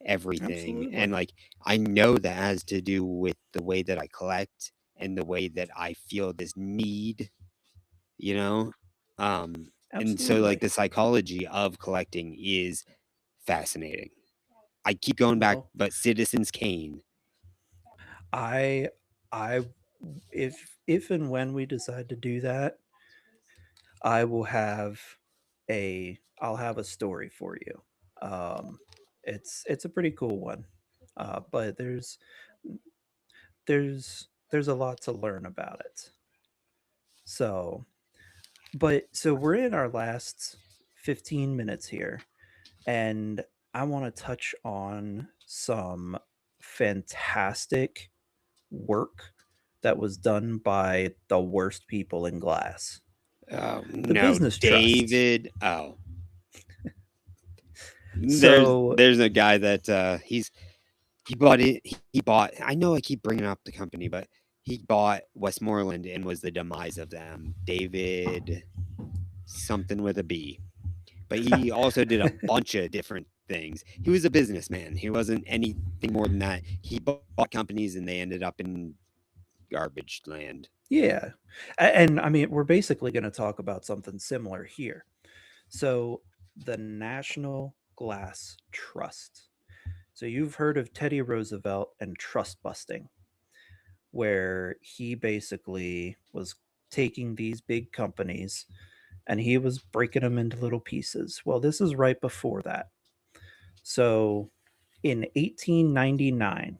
everything, and absolutely. like I know that has to do with the way that I collect and the way that I feel this need, you know and so like Absolutely. the psychology of collecting is fascinating. I keep going back, Well, but Citizens Kane. I I if and when we decide to do that, I will have I'll have a story for you. Um, it's a pretty cool one, but there's a lot to learn about it. So, so we're in our last 15 minutes here, and I want to touch on some fantastic work that was done by the worst people in glass, Oh the no, business trusts. David. Oh, there's So, there's a guy that he bought it. He bought. I know I keep bringing up the company, but he bought Westmoreland and was the demise of them. David something with a B. But he also did a bunch of different things. He was a businessman. He wasn't anything more than that. He bought companies and they ended up in garbage land. yeah. And I mean, we're basically going to talk about something similar here. So, the National Glass Trust. So, you've heard of Teddy Roosevelt and trust busting, where he basically was taking these big companies and he was breaking them into little pieces. Well, this is right before that. So, in 1899,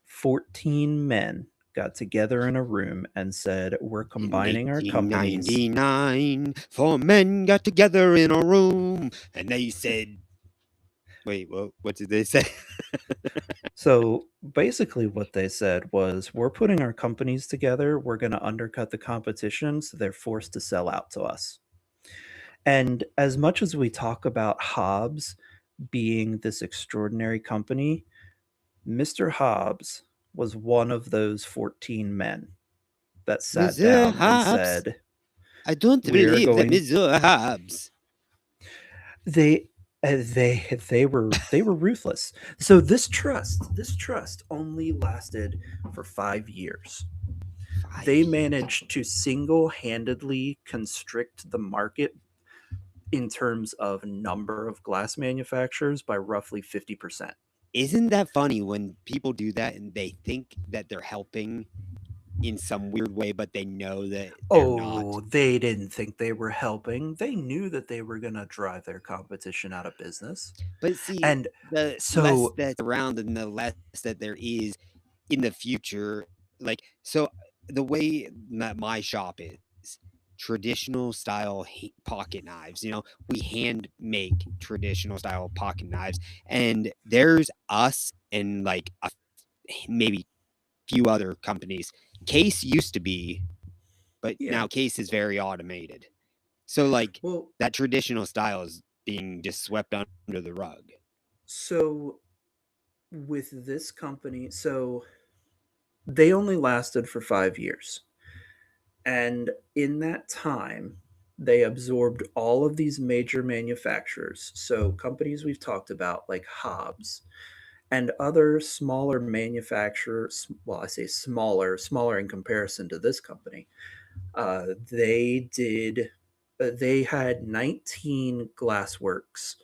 14 men got together in a room and said, "We're In combining our companies." 1899, four men got together in a room and they said, wait, what did they say? So basically, what they said was, "We're putting our companies together. We're going to undercut the competition so they're forced to sell out to us." And as much as we talk about Hobbs being this extraordinary company, Mr. Hobbs was one of those 14 men that sat Mr. down and Hobbs, said, I don't "We're believe that going." Mr. Hobbs. They they were ruthless. So this trust only lasted for 5 years. They 5 years. managed to single-handedly constrict the market in terms of number of glass manufacturers by roughly 50%. Isn't that funny when people do that and they think that they're helping in some weird way, but they know that they're not? Oh, they didn't think they were helping. They knew that they were going to drive their competition out of business. But see, And the less so, that's around and the less that there is in the future, like, so the way that my shop is, traditional style pocket knives, we hand make traditional style pocket knives, and there's us and like maybe few other companies. Case used to be, but yeah. now Case is very automated. So like Well, that traditional style is being just swept under the rug. so with this company, so they only lasted for 5 years. And in that time, they absorbed all of these major manufacturers. So companies we've talked about, like Hobbs, and other smaller manufacturers. Well, I say smaller in comparison to this company. They did. They had 19 glassworks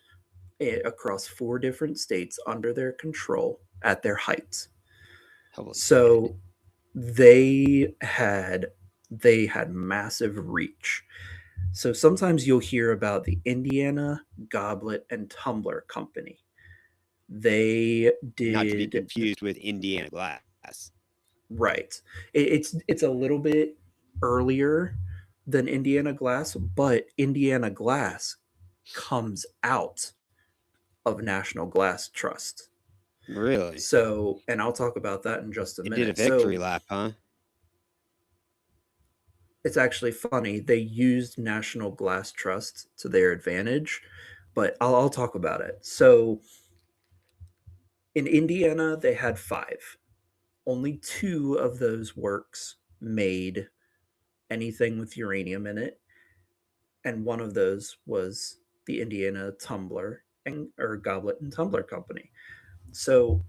across 4 different states under their control at their height. Holy shit. So they had they had massive reach. So sometimes you'll hear about the Indiana Goblet and Tumbler Company. They Not to be did confused with Indiana Glass. right. It's a little bit earlier than Indiana Glass, but Indiana Glass comes out of National Glass Trust. Really? So, and I'll talk about that in just a It did a minute. victory So, lap, huh? it's actually funny. They used National Glass Trust to their advantage, but I'll talk about it. So, in Indiana, they had 5. Only 2 of those works made anything with uranium in it, and one of those was the Indiana Tumbler and or Goblet and Tumbler Company. So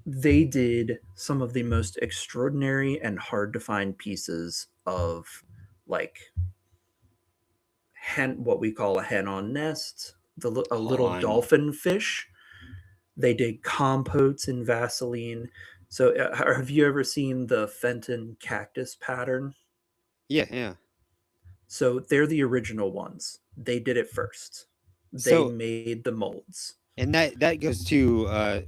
they did some of the most extraordinary and hard to find pieces of like what we call a hen on nest, a little On. dolphin fish. They did compotes in Vaseline. So have you ever seen the Fenton cactus pattern? Yeah, yeah. So they're the original ones. They did it first. They So, made the molds. and that goes to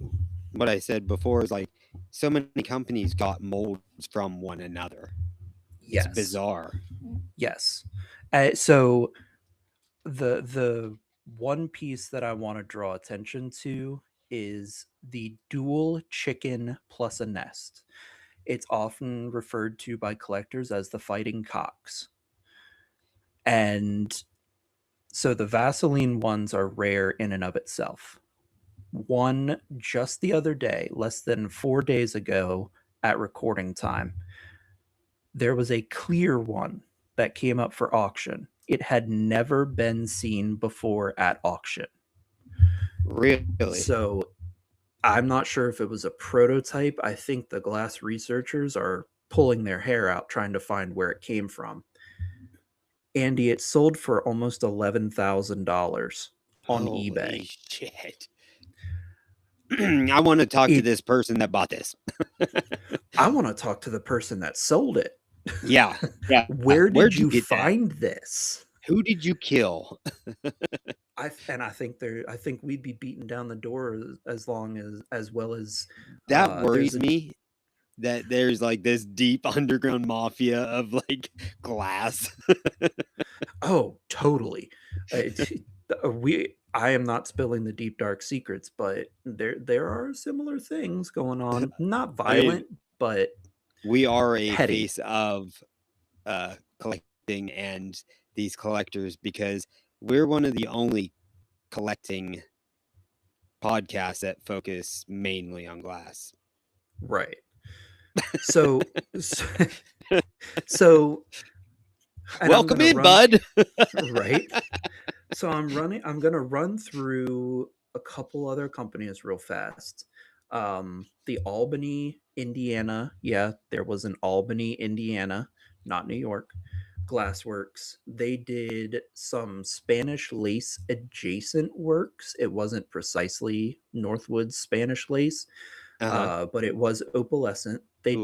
what I said before is like so many companies got molds from one another. It's Yes. bizarre. Yes. So the one piece that I want to draw attention to is the dual chicken plus a nest. It's often referred to by collectors as the fighting cocks. And so the Vaseline ones are rare in and of itself. One just the other day, less than 4 days ago at recording time, there was a clear one that came up for auction. It had never been seen before at auction. Really? So I'm not sure if it was a prototype. I think the glass researchers are pulling their hair out trying to find where it came from. Andy, it sold for almost $11,000 on Holy eBay. shit. I want to talk to this person that bought this. I want to talk to the person that sold it. Yeah. Yeah. Where Where'd did you you get that? find this? Who did you kill? I think we'd be beating down the door as well as That worries me that there's like this deep underground mafia of like glass. Oh, totally. I am not spilling the deep dark secrets, but there are similar things going on. Not violent, but we are a heady. face of collecting and these collectors because we're one of the only collecting podcasts that focus mainly on glass. Right. So so welcome in, bud. Right. So I'm going to run through a couple other companies real fast. The Albany, Indiana. Yeah, there was an Albany, Indiana, not New York. Glassworks. They did some Spanish lace adjacent works. It wasn't precisely Northwood's Spanish lace, but it was opalescent. They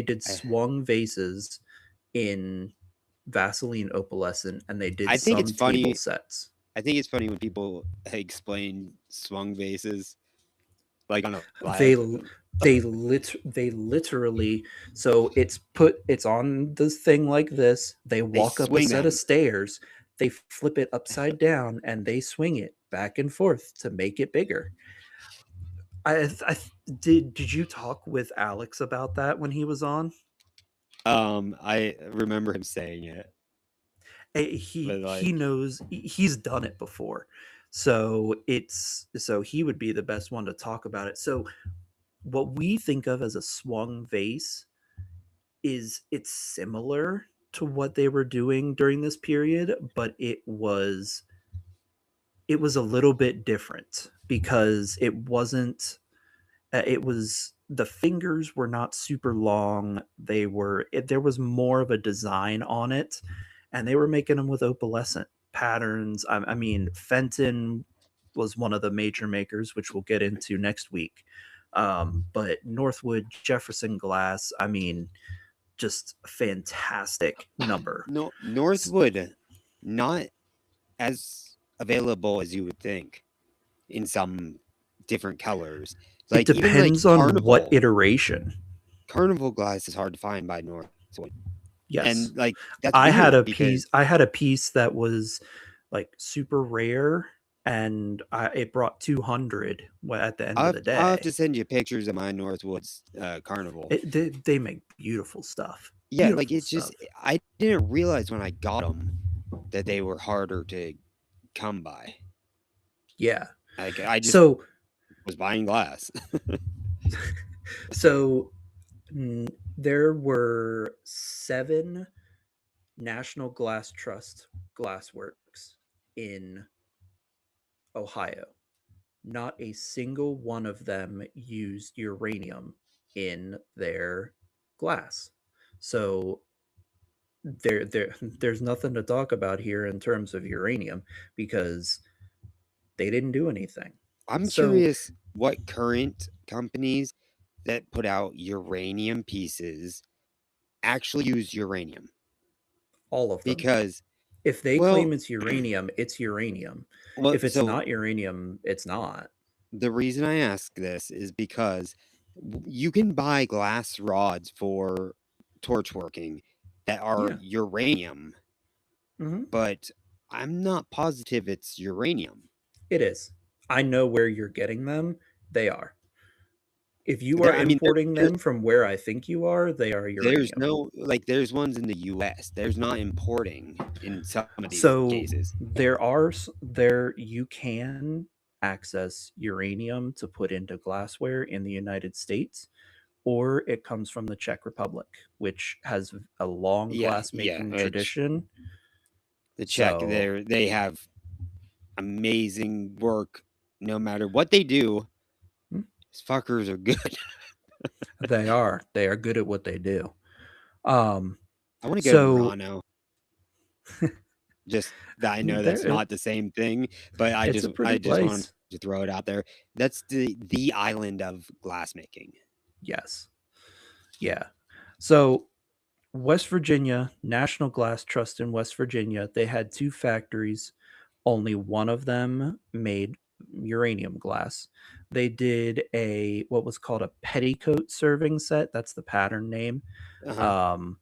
did swung vases in Vaseline opalescent, and they did table sets. I think it's funny when people explain swung vases like on a they literally, so it's on this thing like this. They walk up a set of stairs, they flip it upside down, and they swing it back and forth to make it bigger. Did you talk with Alex about that when he was on? I remember him saying it. He knows, he's done it before, so he would be the best one to talk about it. So what we think of as a swung vase it's similar to what they were doing during this period, but it was a little bit different because it wasn't the fingers were not super long. There was more of a design on it, and they were making them with opalescent patterns. I mean, Fenton was one of the major makers, which we'll get into next week. But Northwood, Jefferson Glass, I mean, just a fantastic number. No, Northwood, not as available as you would think in some different colors. Like, it depends on what iteration. Carnival glass is hard to find by Northwood. Yes, and like I had a piece that was like super rare, and it brought 200 at the end of the I'll have to day. send you pictures of my Northwoods Carnival. They make beautiful stuff. Yeah, like Beautiful it's just stuff. I didn't realize when I got them that they were harder to come by. Yeah. Like I just So was buying glass. so there were 7 National Glass Trust glassworks in Ohio. Not a single one of them used uranium in their glass. So there's nothing to talk about here in terms of uranium because they didn't do anything. I'm So curious what current companies that put out uranium pieces actually use uranium all of them. because If they well claim it's uranium, it's uranium. well If it's so not uranium, it's not. the reason I ask this is because you can buy glass rods for torch working that are Yeah. uranium, Hmm. but I'm not positive it's uranium. It is. I know where you're getting them. They are. If you are There, I mean, importing them from where I think you are, they are there's uranium. no like there's ones in the U.S. There's not importing in some of these So cases. there you can access uranium to put into glassware in the United States, or it comes from the Czech Republic, which has a long Yeah, yeah. glassmaking tradition. The Czech, So they have amazing work. No matter what they do, mm, these fuckers are good. they are good at what they do. Um, I want to go to so Verano. Just that I know that's there not the same thing, but it's a I pretty just wanted place. to throw it out there. That's the island of glassmaking. Yes. Yeah. So West Virginia, National Glass Trust in West Virginia, they had 2 factories. Only one of them made uranium glass. They did a what was called a petticoat serving set. That's the pattern name. Uh-huh. Um,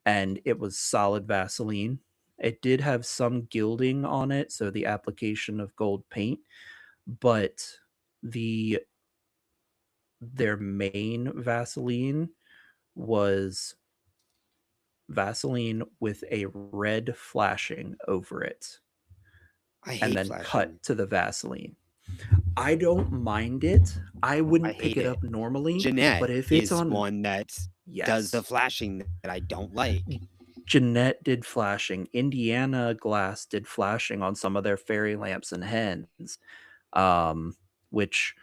and it was solid Vaseline. It did have some gilding on it, so the application of gold paint, but the their main Vaseline was Vaseline with a red flashing over it I and hate then cut flashing. to the Vaseline. I don't mind it. I I wouldn't pick hate it it. up normally, Jeanette but if it's is on, one that does the yes. flashing that I don't like. Jeanette did flashing. Indiana Glass did flashing on some of their fairy lamps and hens. Um, which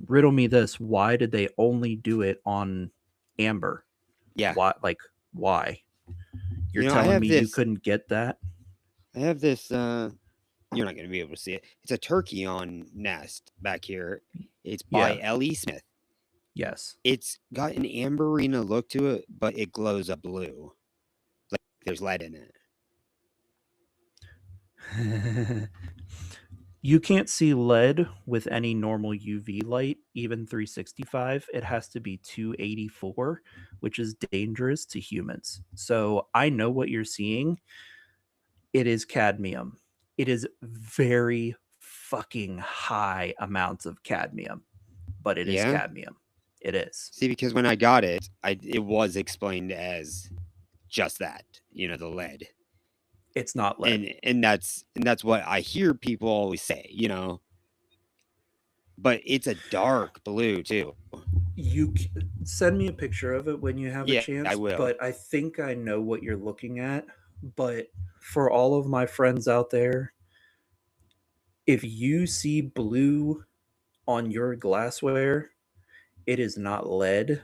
riddle me this: why did they only do it on amber? Yeah. Why? Like why? You're I telling have me you this couldn't get that? I have this you're not going to be able to see it. It's a turkey on nest back here. It's by Yeah. L.E. Smith. Yes. It's got an amberina look to it, but it glows a blue. Like there's lead in it. You can't see lead with any normal UV light, even 365. It has to be 284, which is dangerous to humans. So I know what you're seeing. It is cadmium. It is very fucking high amounts of cadmium, but it is Yeah. cadmium. It is. See, because when I got it, it was explained as just that, the lead. It's not lead. And that's what I hear people always say. But it's a dark blue too. Send me a picture of it when you have a Yeah, I chance, will. but I think I know what you're looking at. But for all of my friends out there, if you see blue on your glassware, it is not lead.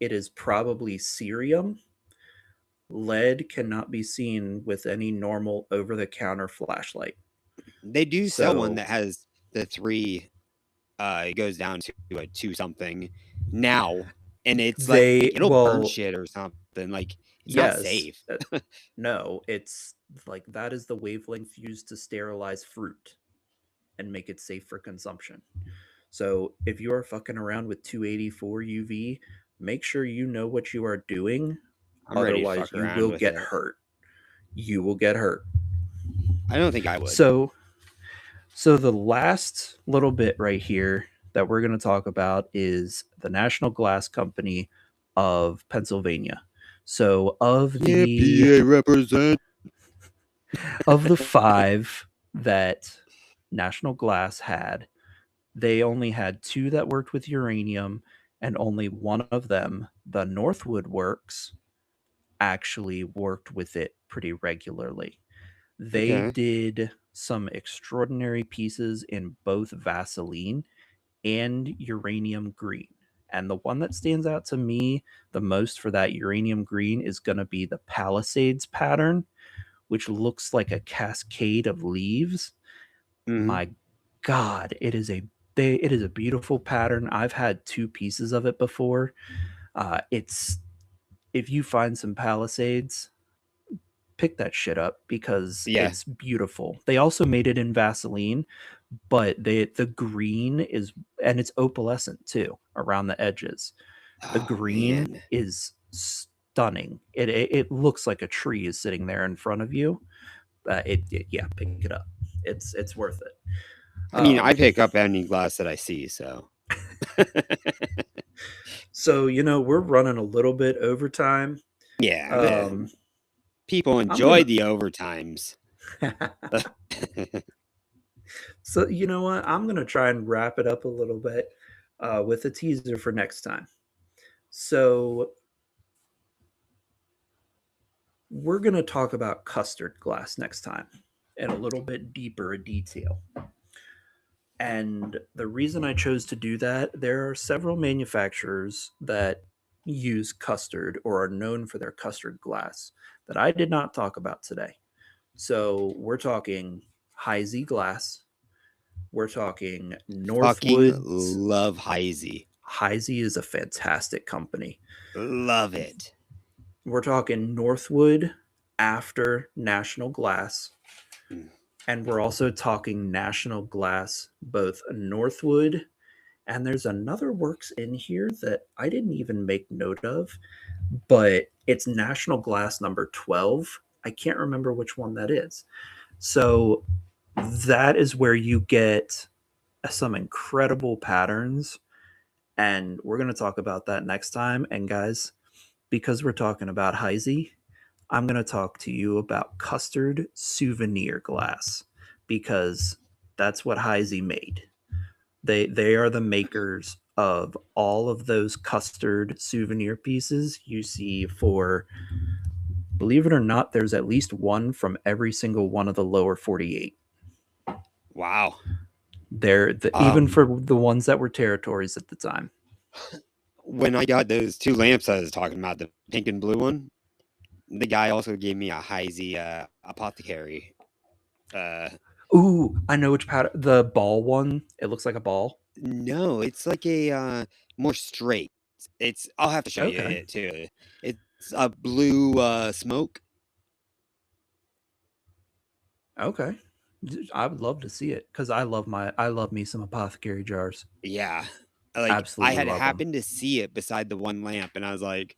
It is probably cerium. Lead cannot be seen with any normal over the counter flashlight. They do sell one So that has the three it goes down to a 2 something now, and it's like they, it'll burn well, shit or something, like, it's not yes, safe. no, it's like that is the wavelength used to sterilize fruit and make it safe for consumption. So if you are fucking around with 284 UV, make sure you know what you are doing. I'm ready to Otherwise, fuck you around will with get it. hurt. You will get hurt. I don't think I would. So, so the last little bit right here that we're going to talk about is the National Glass Company of Pennsylvania. So, Yeah, PA represent. of the five that National Glass had, they only had two that worked with uranium, and only one of them, the Northwood Works, actually worked with it pretty regularly. They Okay. did some extraordinary pieces in both Vaseline and uranium green. And the one that stands out to me the most for that uranium green is going to be the Palisades pattern, which looks like a cascade of leaves. Hmm. My God, it is a beautiful pattern. I've had two pieces of it before. It's If you find some Palisades, pick that shit up because Yeah. it's beautiful. They also made it in Vaseline, but the green is, and it's opalescent too around the edges. The Oh green man. is stunning. It looks like a tree is sitting there in front of you. Yeah, pick it up. It's worth it. I mean, I Um, pick up any glass that I see, so. so we're running a little bit overtime. Yeah, Um, people I'm enjoy gonna. the overtimes. So you know what? I'm gonna try and wrap it up a little bit with a teaser for next time. So we're gonna talk about custard glass next time in a little bit deeper detail. And the reason I chose to do that, there are several manufacturers that use custard or are known for their custard glass that I did not talk about today. So we're talking Heisey Glass. We're talking Fucking Northwood. love Heisey. Heisey is a fantastic company. Love it. We're talking Northwood after National Glass. Mm. And we're also talking National Glass, both Northwood, and there's another works in here that I didn't even make note of, but it's National Glass number 12. I can't remember which one that is. So that is where you get some incredible patterns. And we're going to talk about that next time. And guys, because we're talking about Heisey, I'm going to talk to you about custard souvenir glass because that's what Heisey made. They are the makers of all of those custard souvenir pieces you see for, believe it or not, there's at least one from every single one of the lower 48. Wow. Even Um, for the ones that were territories at the time. when I got those two lamps I was talking about, the pink and blue one, the guy also gave me a Heisey apothecary. Uh, Ooh, I know which pattern. The ball one. It looks like a ball. no, it's like a more straight. I'll have to show you Okay. it too. It's a blue smoke. Okay. I would love to see it because I love me some apothecary jars. Yeah. Like I Absolutely had love them. happened to see it beside the one lamp and I was like,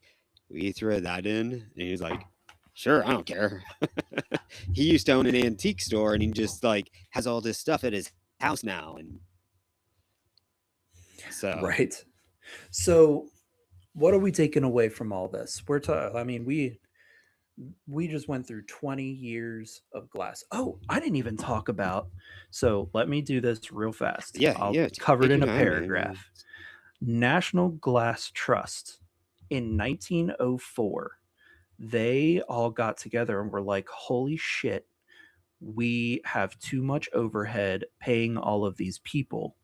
"Will you throw that in?" And he was like, "Sure, I don't care." He used to own an antique store and he just like has all this stuff at his house now and so Right. So, what are we taking away from all this? I mean, we just went through 20 years of glass. Oh, I didn't even talk about. So, let me do this real fast. yeah, I'll yeah, cover it take in your a time, man. paragraph. National Glass Trust in 1904, they all got together and were like, "Holy shit, we have too much overhead paying all of these people."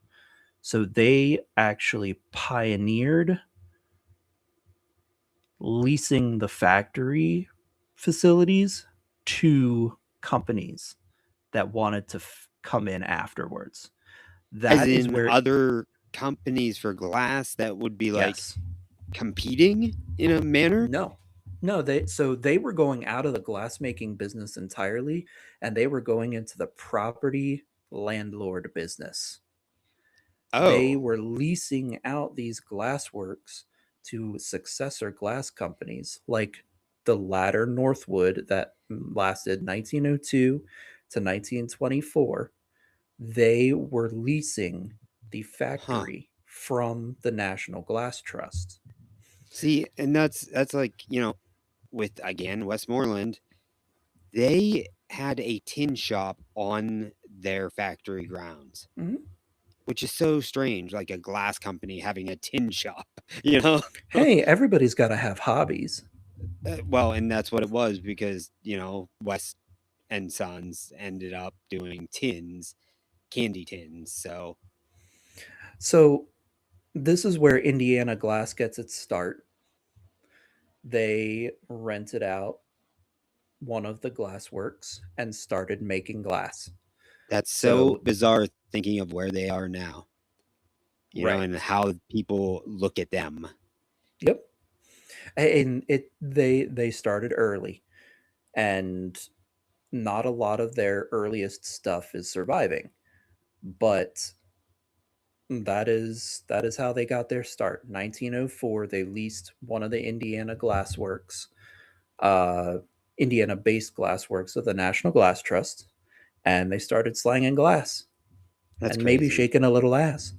So they actually pioneered leasing the factory facilities to companies that wanted to come in afterwards. As That is in where, other companies for glass that would be like yes, competing in a manner? no, no, they were going out of the glassmaking business entirely, and they were going into the property landlord business. They Oh, were leasing out these glassworks to successor glass companies like the latter Northwood that lasted 1902 to 1924, they were leasing the Huh. factory from the National Glass Trust. See, and that's like, with again Westmoreland, they had a tin shop on their factory grounds, Mhm. which is so strange, like a glass company having a tin shop, you know? Hey, everybody's got to have hobbies. Well, and that's what it was because, West and Sons ended up doing tins, candy tins. So, So, this is where Indiana Glass gets its start. They rented out one of the glass works and started making glass. that's so So, bizarre thinking of where they are now, right. and how people look at them. Yep. And they started early, and not a lot of their earliest stuff is surviving, but that is how they got their start. 1904, they leased one of the Indiana Glassworks, uh, Indiana-based glassworks of the National Glass Trust, and they started slanging glass That's and maybe crazy. shaking a little ass.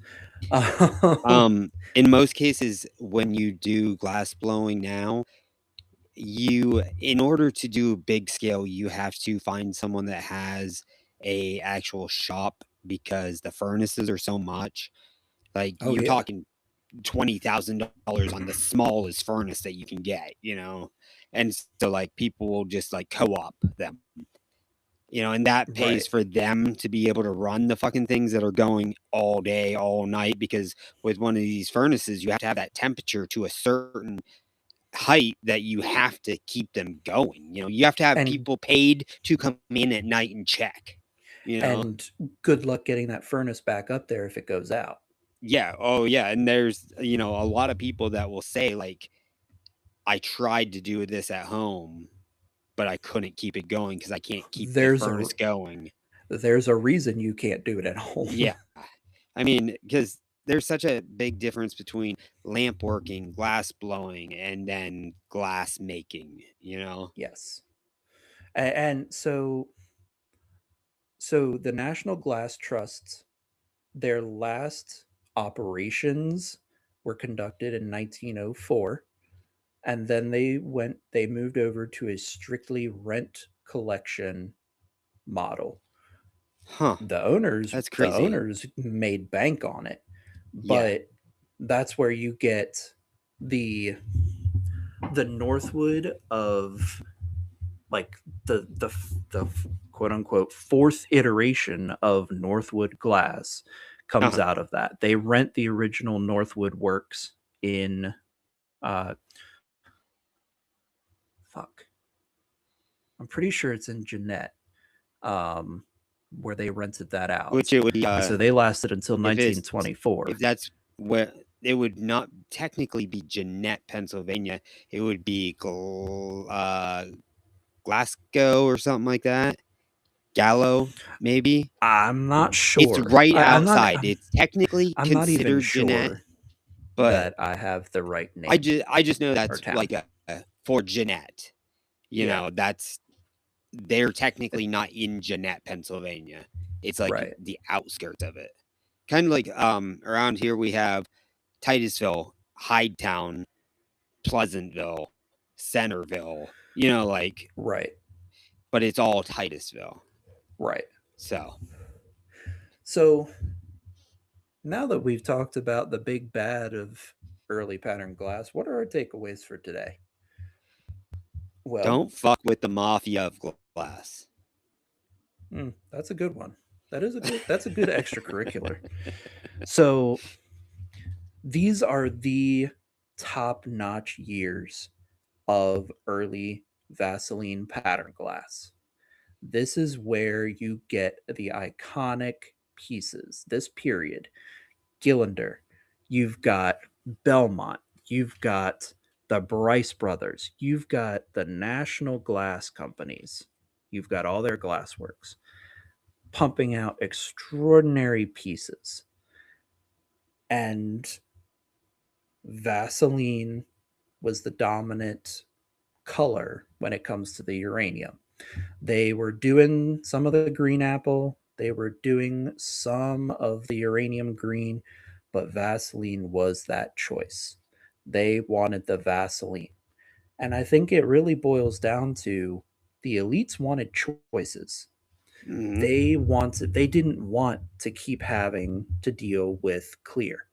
Um, In most cases, when you do glass blowing now, in order to do big scale, you have to find someone that has a actual shop because the furnaces are so much. Like oh you're yeah, talking $20,000 on the smallest furnace that you can get, and so like people will just like co-op them, and that pays right. for them to be able to run the fucking things that are going all day, all night. Because with one of these furnaces, you have to have that temperature to a certain height that you have to keep them going. You have to have And people paid to come in at night and check. You know, and good luck getting that furnace back up there if it goes out. yeah, oh yeah, and there's a lot of people that will say like, I tried to do this at home, but I couldn't keep it going because I can't keep the There's a furnace going. there's a reason you can't do it at home. Yeah, I mean, because there's such a big difference between lamp working, glass blowing, and then glass making. Yes. And so the National Glass Trust, their last operations were conducted in 1904, and then they moved over to a strictly rent collection model. Huh? The owners That's the crazy. owners made bank on it, Yeah. but that's where you get the the Northwood of, like, the quote unquote fourth iteration of Northwood Glass comes Uh-huh. out of that. They rent the original Northwood works in uh fuck. I'm pretty sure it's in Jeanette, um, where they rented that Which out. it would be, And so they lasted until if it's if 1924. that's where it would not technically be Jeanette, Pennsylvania. It would be Glasgow or something like that. Gallo, maybe. I'm not It's sure. right I'm not. outside. It's technically I'm not even considered Jeanette, sure but that I have the right I name just I just know or that's town. like for Jeanette. Yeah. That's they're technically not in Jeanette, Pennsylvania. It's like Right. the outskirts of it. Kind of like around here we have Titusville, Hydetown, Pleasantville, Centerville, like, Right. but it's all Titusville. Right. So, So now that we've talked about the big bad of early pattern glass, what are our takeaways for today? Well, don't fuck with the mafia of glass. that's a good one. That's a good extracurricular. So these are the top-notch years of early Vaseline pattern glass. This is where you get the iconic pieces. This period, Gillinder, you've got Belmont, you've got the Bryce brothers, you've got the National Glass Companies, you've got all their glassworks pumping out extraordinary pieces. And Vaseline was the dominant color when it comes to the uranium. They were doing some of the green apple, they were doing some of the uranium green, but Vaseline was that choice. They wanted the Vaseline. And I think it really boils down to the elites wanted choices. Hmm. They didn't want to keep having to deal with clear.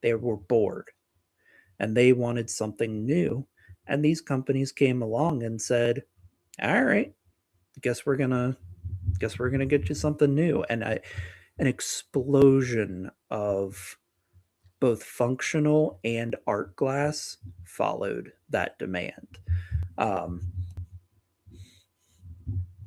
They were bored and they wanted something new. And these companies came along and said, "All right, guess we're gonna get you something new." And an explosion of both functional and art glass followed that demand. Um,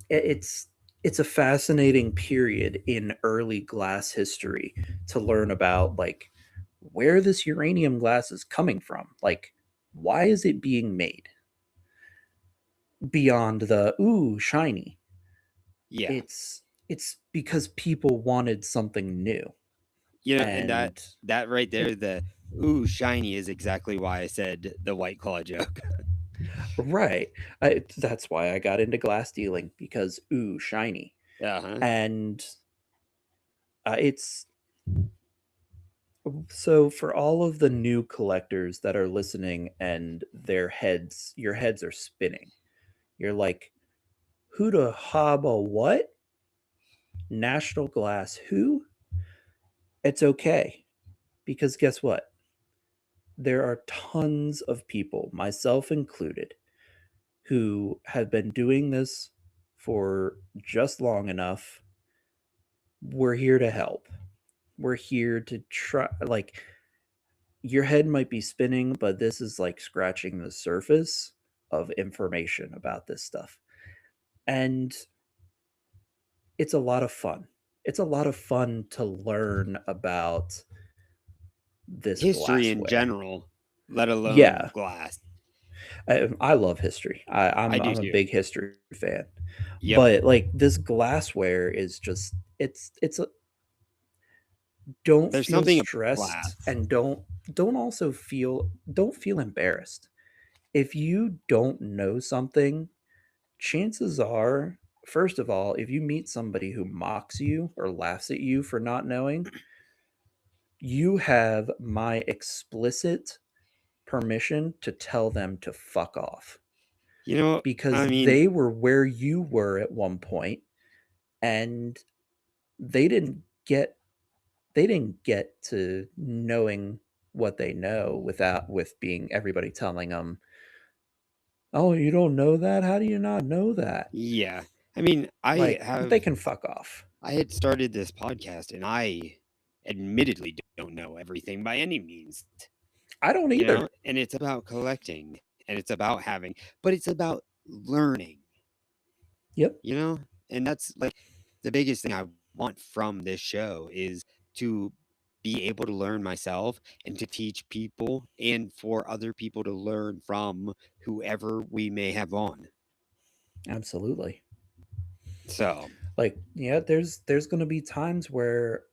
it's it's a fascinating period in early glass history to learn about, like, where this uranium glass is coming from. Like, why is it being made? Beyond the ooh shiny, Yeah. it's because people wanted something new. And And that right it, there, the ooh shiny is exactly why I said the White Claw joke. right, that's why I got into glass dealing, because ooh shiny. Uh-huh. And it's so for all of the new collectors that are listening and your heads are spinning. You're like, Huda Haba what? National Glass who? It's okay, because guess what? There are tons of people, myself included, who have been doing this for just long enough. We're here to help. We're here to try, like, your head might be spinning, but this is like scratching the surface of information about this stuff. And it's a lot of fun. It's a lot of fun to learn about this History in glassware. general, let alone Yeah, glass. I love history. I do I'm a too. big history fan. Yep. But like this glassware is just it's a, don't There's feel something about stressed, glass. and don't feel embarrassed. If you don't know something, chances are, first of all, if you meet somebody who mocks you or laughs at you for not knowing, you have my explicit permission to tell them to fuck off, You know, I because mean, they were where you were at one point, and they didn't get they didn't get to knowing what they know without with being everybody telling them, "Oh, you don't know that? How do you not know that?" yeah. I mean, Like, they can fuck off. I had started this podcast and I admittedly don't know everything by any means, I don't either. and it's about collecting and it's about having, but it's about learning, Yep. you know? And that's like the biggest thing I want from this show is to be able to learn myself and to teach people and for other people to learn from whoever we may have on. Absolutely. So, Like, yeah, there's going to be times where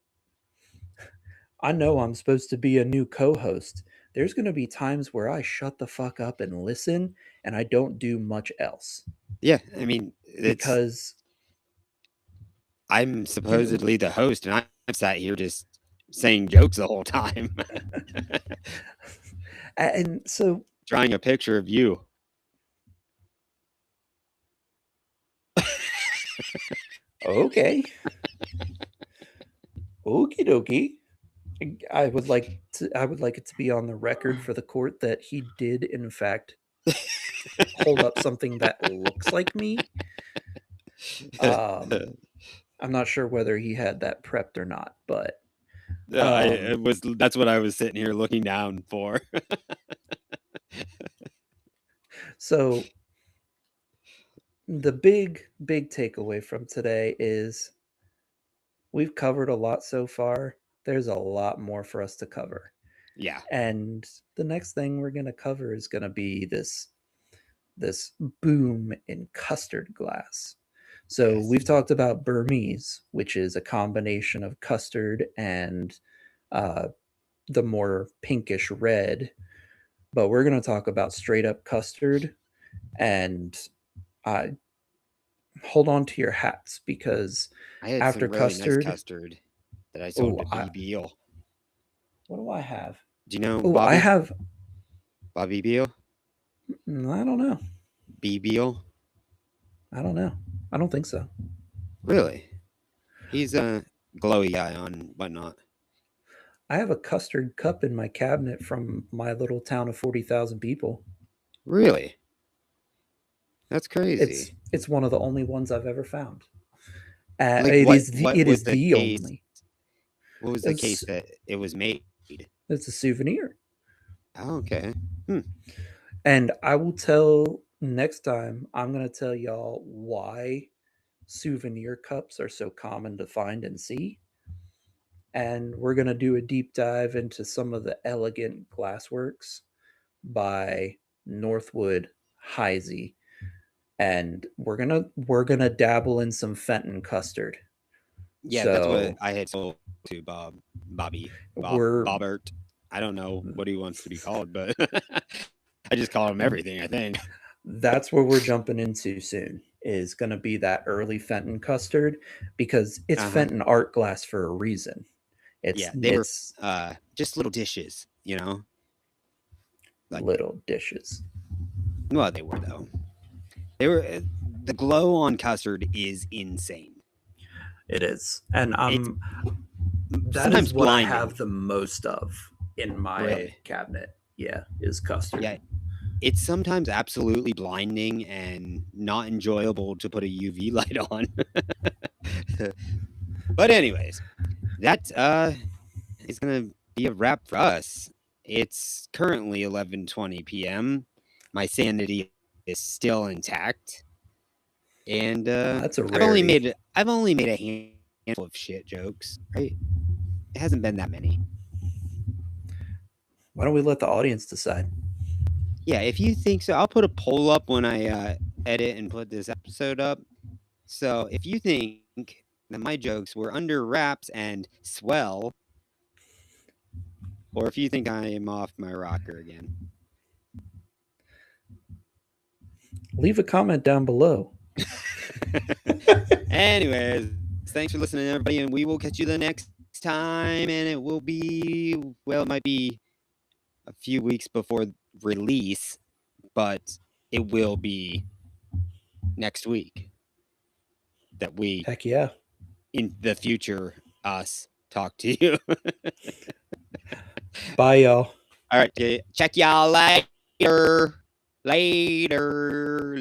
I know I'm supposed to be a new co-host. There's going to be times where I shut the fuck up and listen, and I don't do much else, yeah, I mean, it's because I'm you know supposedly the host, and I'm sat here just saying jokes the whole time, and so drawing a picture of you. okay. Okie dokie. I would like it to be on the record for the court that he did in fact hold up something that looks like me. Um, I'm not sure whether he had that prepped or not, but Yeah, um, that's what I was sitting here looking down for. so the big takeaway from today is we've covered a lot so far. There's a lot more for us to cover. Yeah. And the next thing we're going to cover is going to be this boom in custard glass. So Yes. we've talked about Burmese, which is a combination of custard and uh, the more pinkish red, but we're going to talk about straight up custard. And uh, hold on to your hats because I had after some really nice custard, custard that I sold to I, B. Beal. what do I have? Do you know Oh, I Bobby? have. Bobby Beal? I don't know. B. Beal? I don't know. I don't think so. Really? He's a glowy guy on whatnot. I have a custard cup in my cabinet from my little town of 40,000 people. Really? That's crazy. It's one of the only ones I've ever found. Like It is what it was is the the case? only. What was the case It's that it was made? it's a souvenir. Oh, okay. And I will tell next time, I'm going to tell y'all why souvenir cups are so common to find and see. And we're going to do a deep dive into some of the elegant glassworks by Northwood Heisey. And we're gonna dabble in some Fenton custard. Yeah, that's what So I had sold to we're Bobbert. I don't know what he wants to be called, but I just call him everything, I think. that's where we're jumping into soon is going to be that early Fenton custard because it's Fenton art glass for a reason. Yeah, they were It's just little dishes, you know? Like, little dishes. well, they were though. They were the glow on custard is insane. It is, and that Sometimes is what blinding. I have the most of in my cabinet. Yeah, is custard. Yeah, it's sometimes absolutely blinding and not enjoyable to put a UV light on. But anyways, that is gonna be a wrap for us. It's currently 11:20 p.m. My sanity is still intact, and That's a I've only rarity. made a handful of shit jokes. Right? It hasn't been that many. Why don't we let the audience decide? Yeah, if you think so, I'll put a poll up when I edit and put this episode up. So if you think that my jokes were under wraps and swell, or if you think I am off my rocker again, leave a comment down below. Anyways, thanks for listening, everybody, and we will catch you the next time. And it will be, well, it might be a few weeks before release, but it will be next week that we, Heck yeah. in the future, us talk to you. Bye, y'all. All right, check y'all later. Later.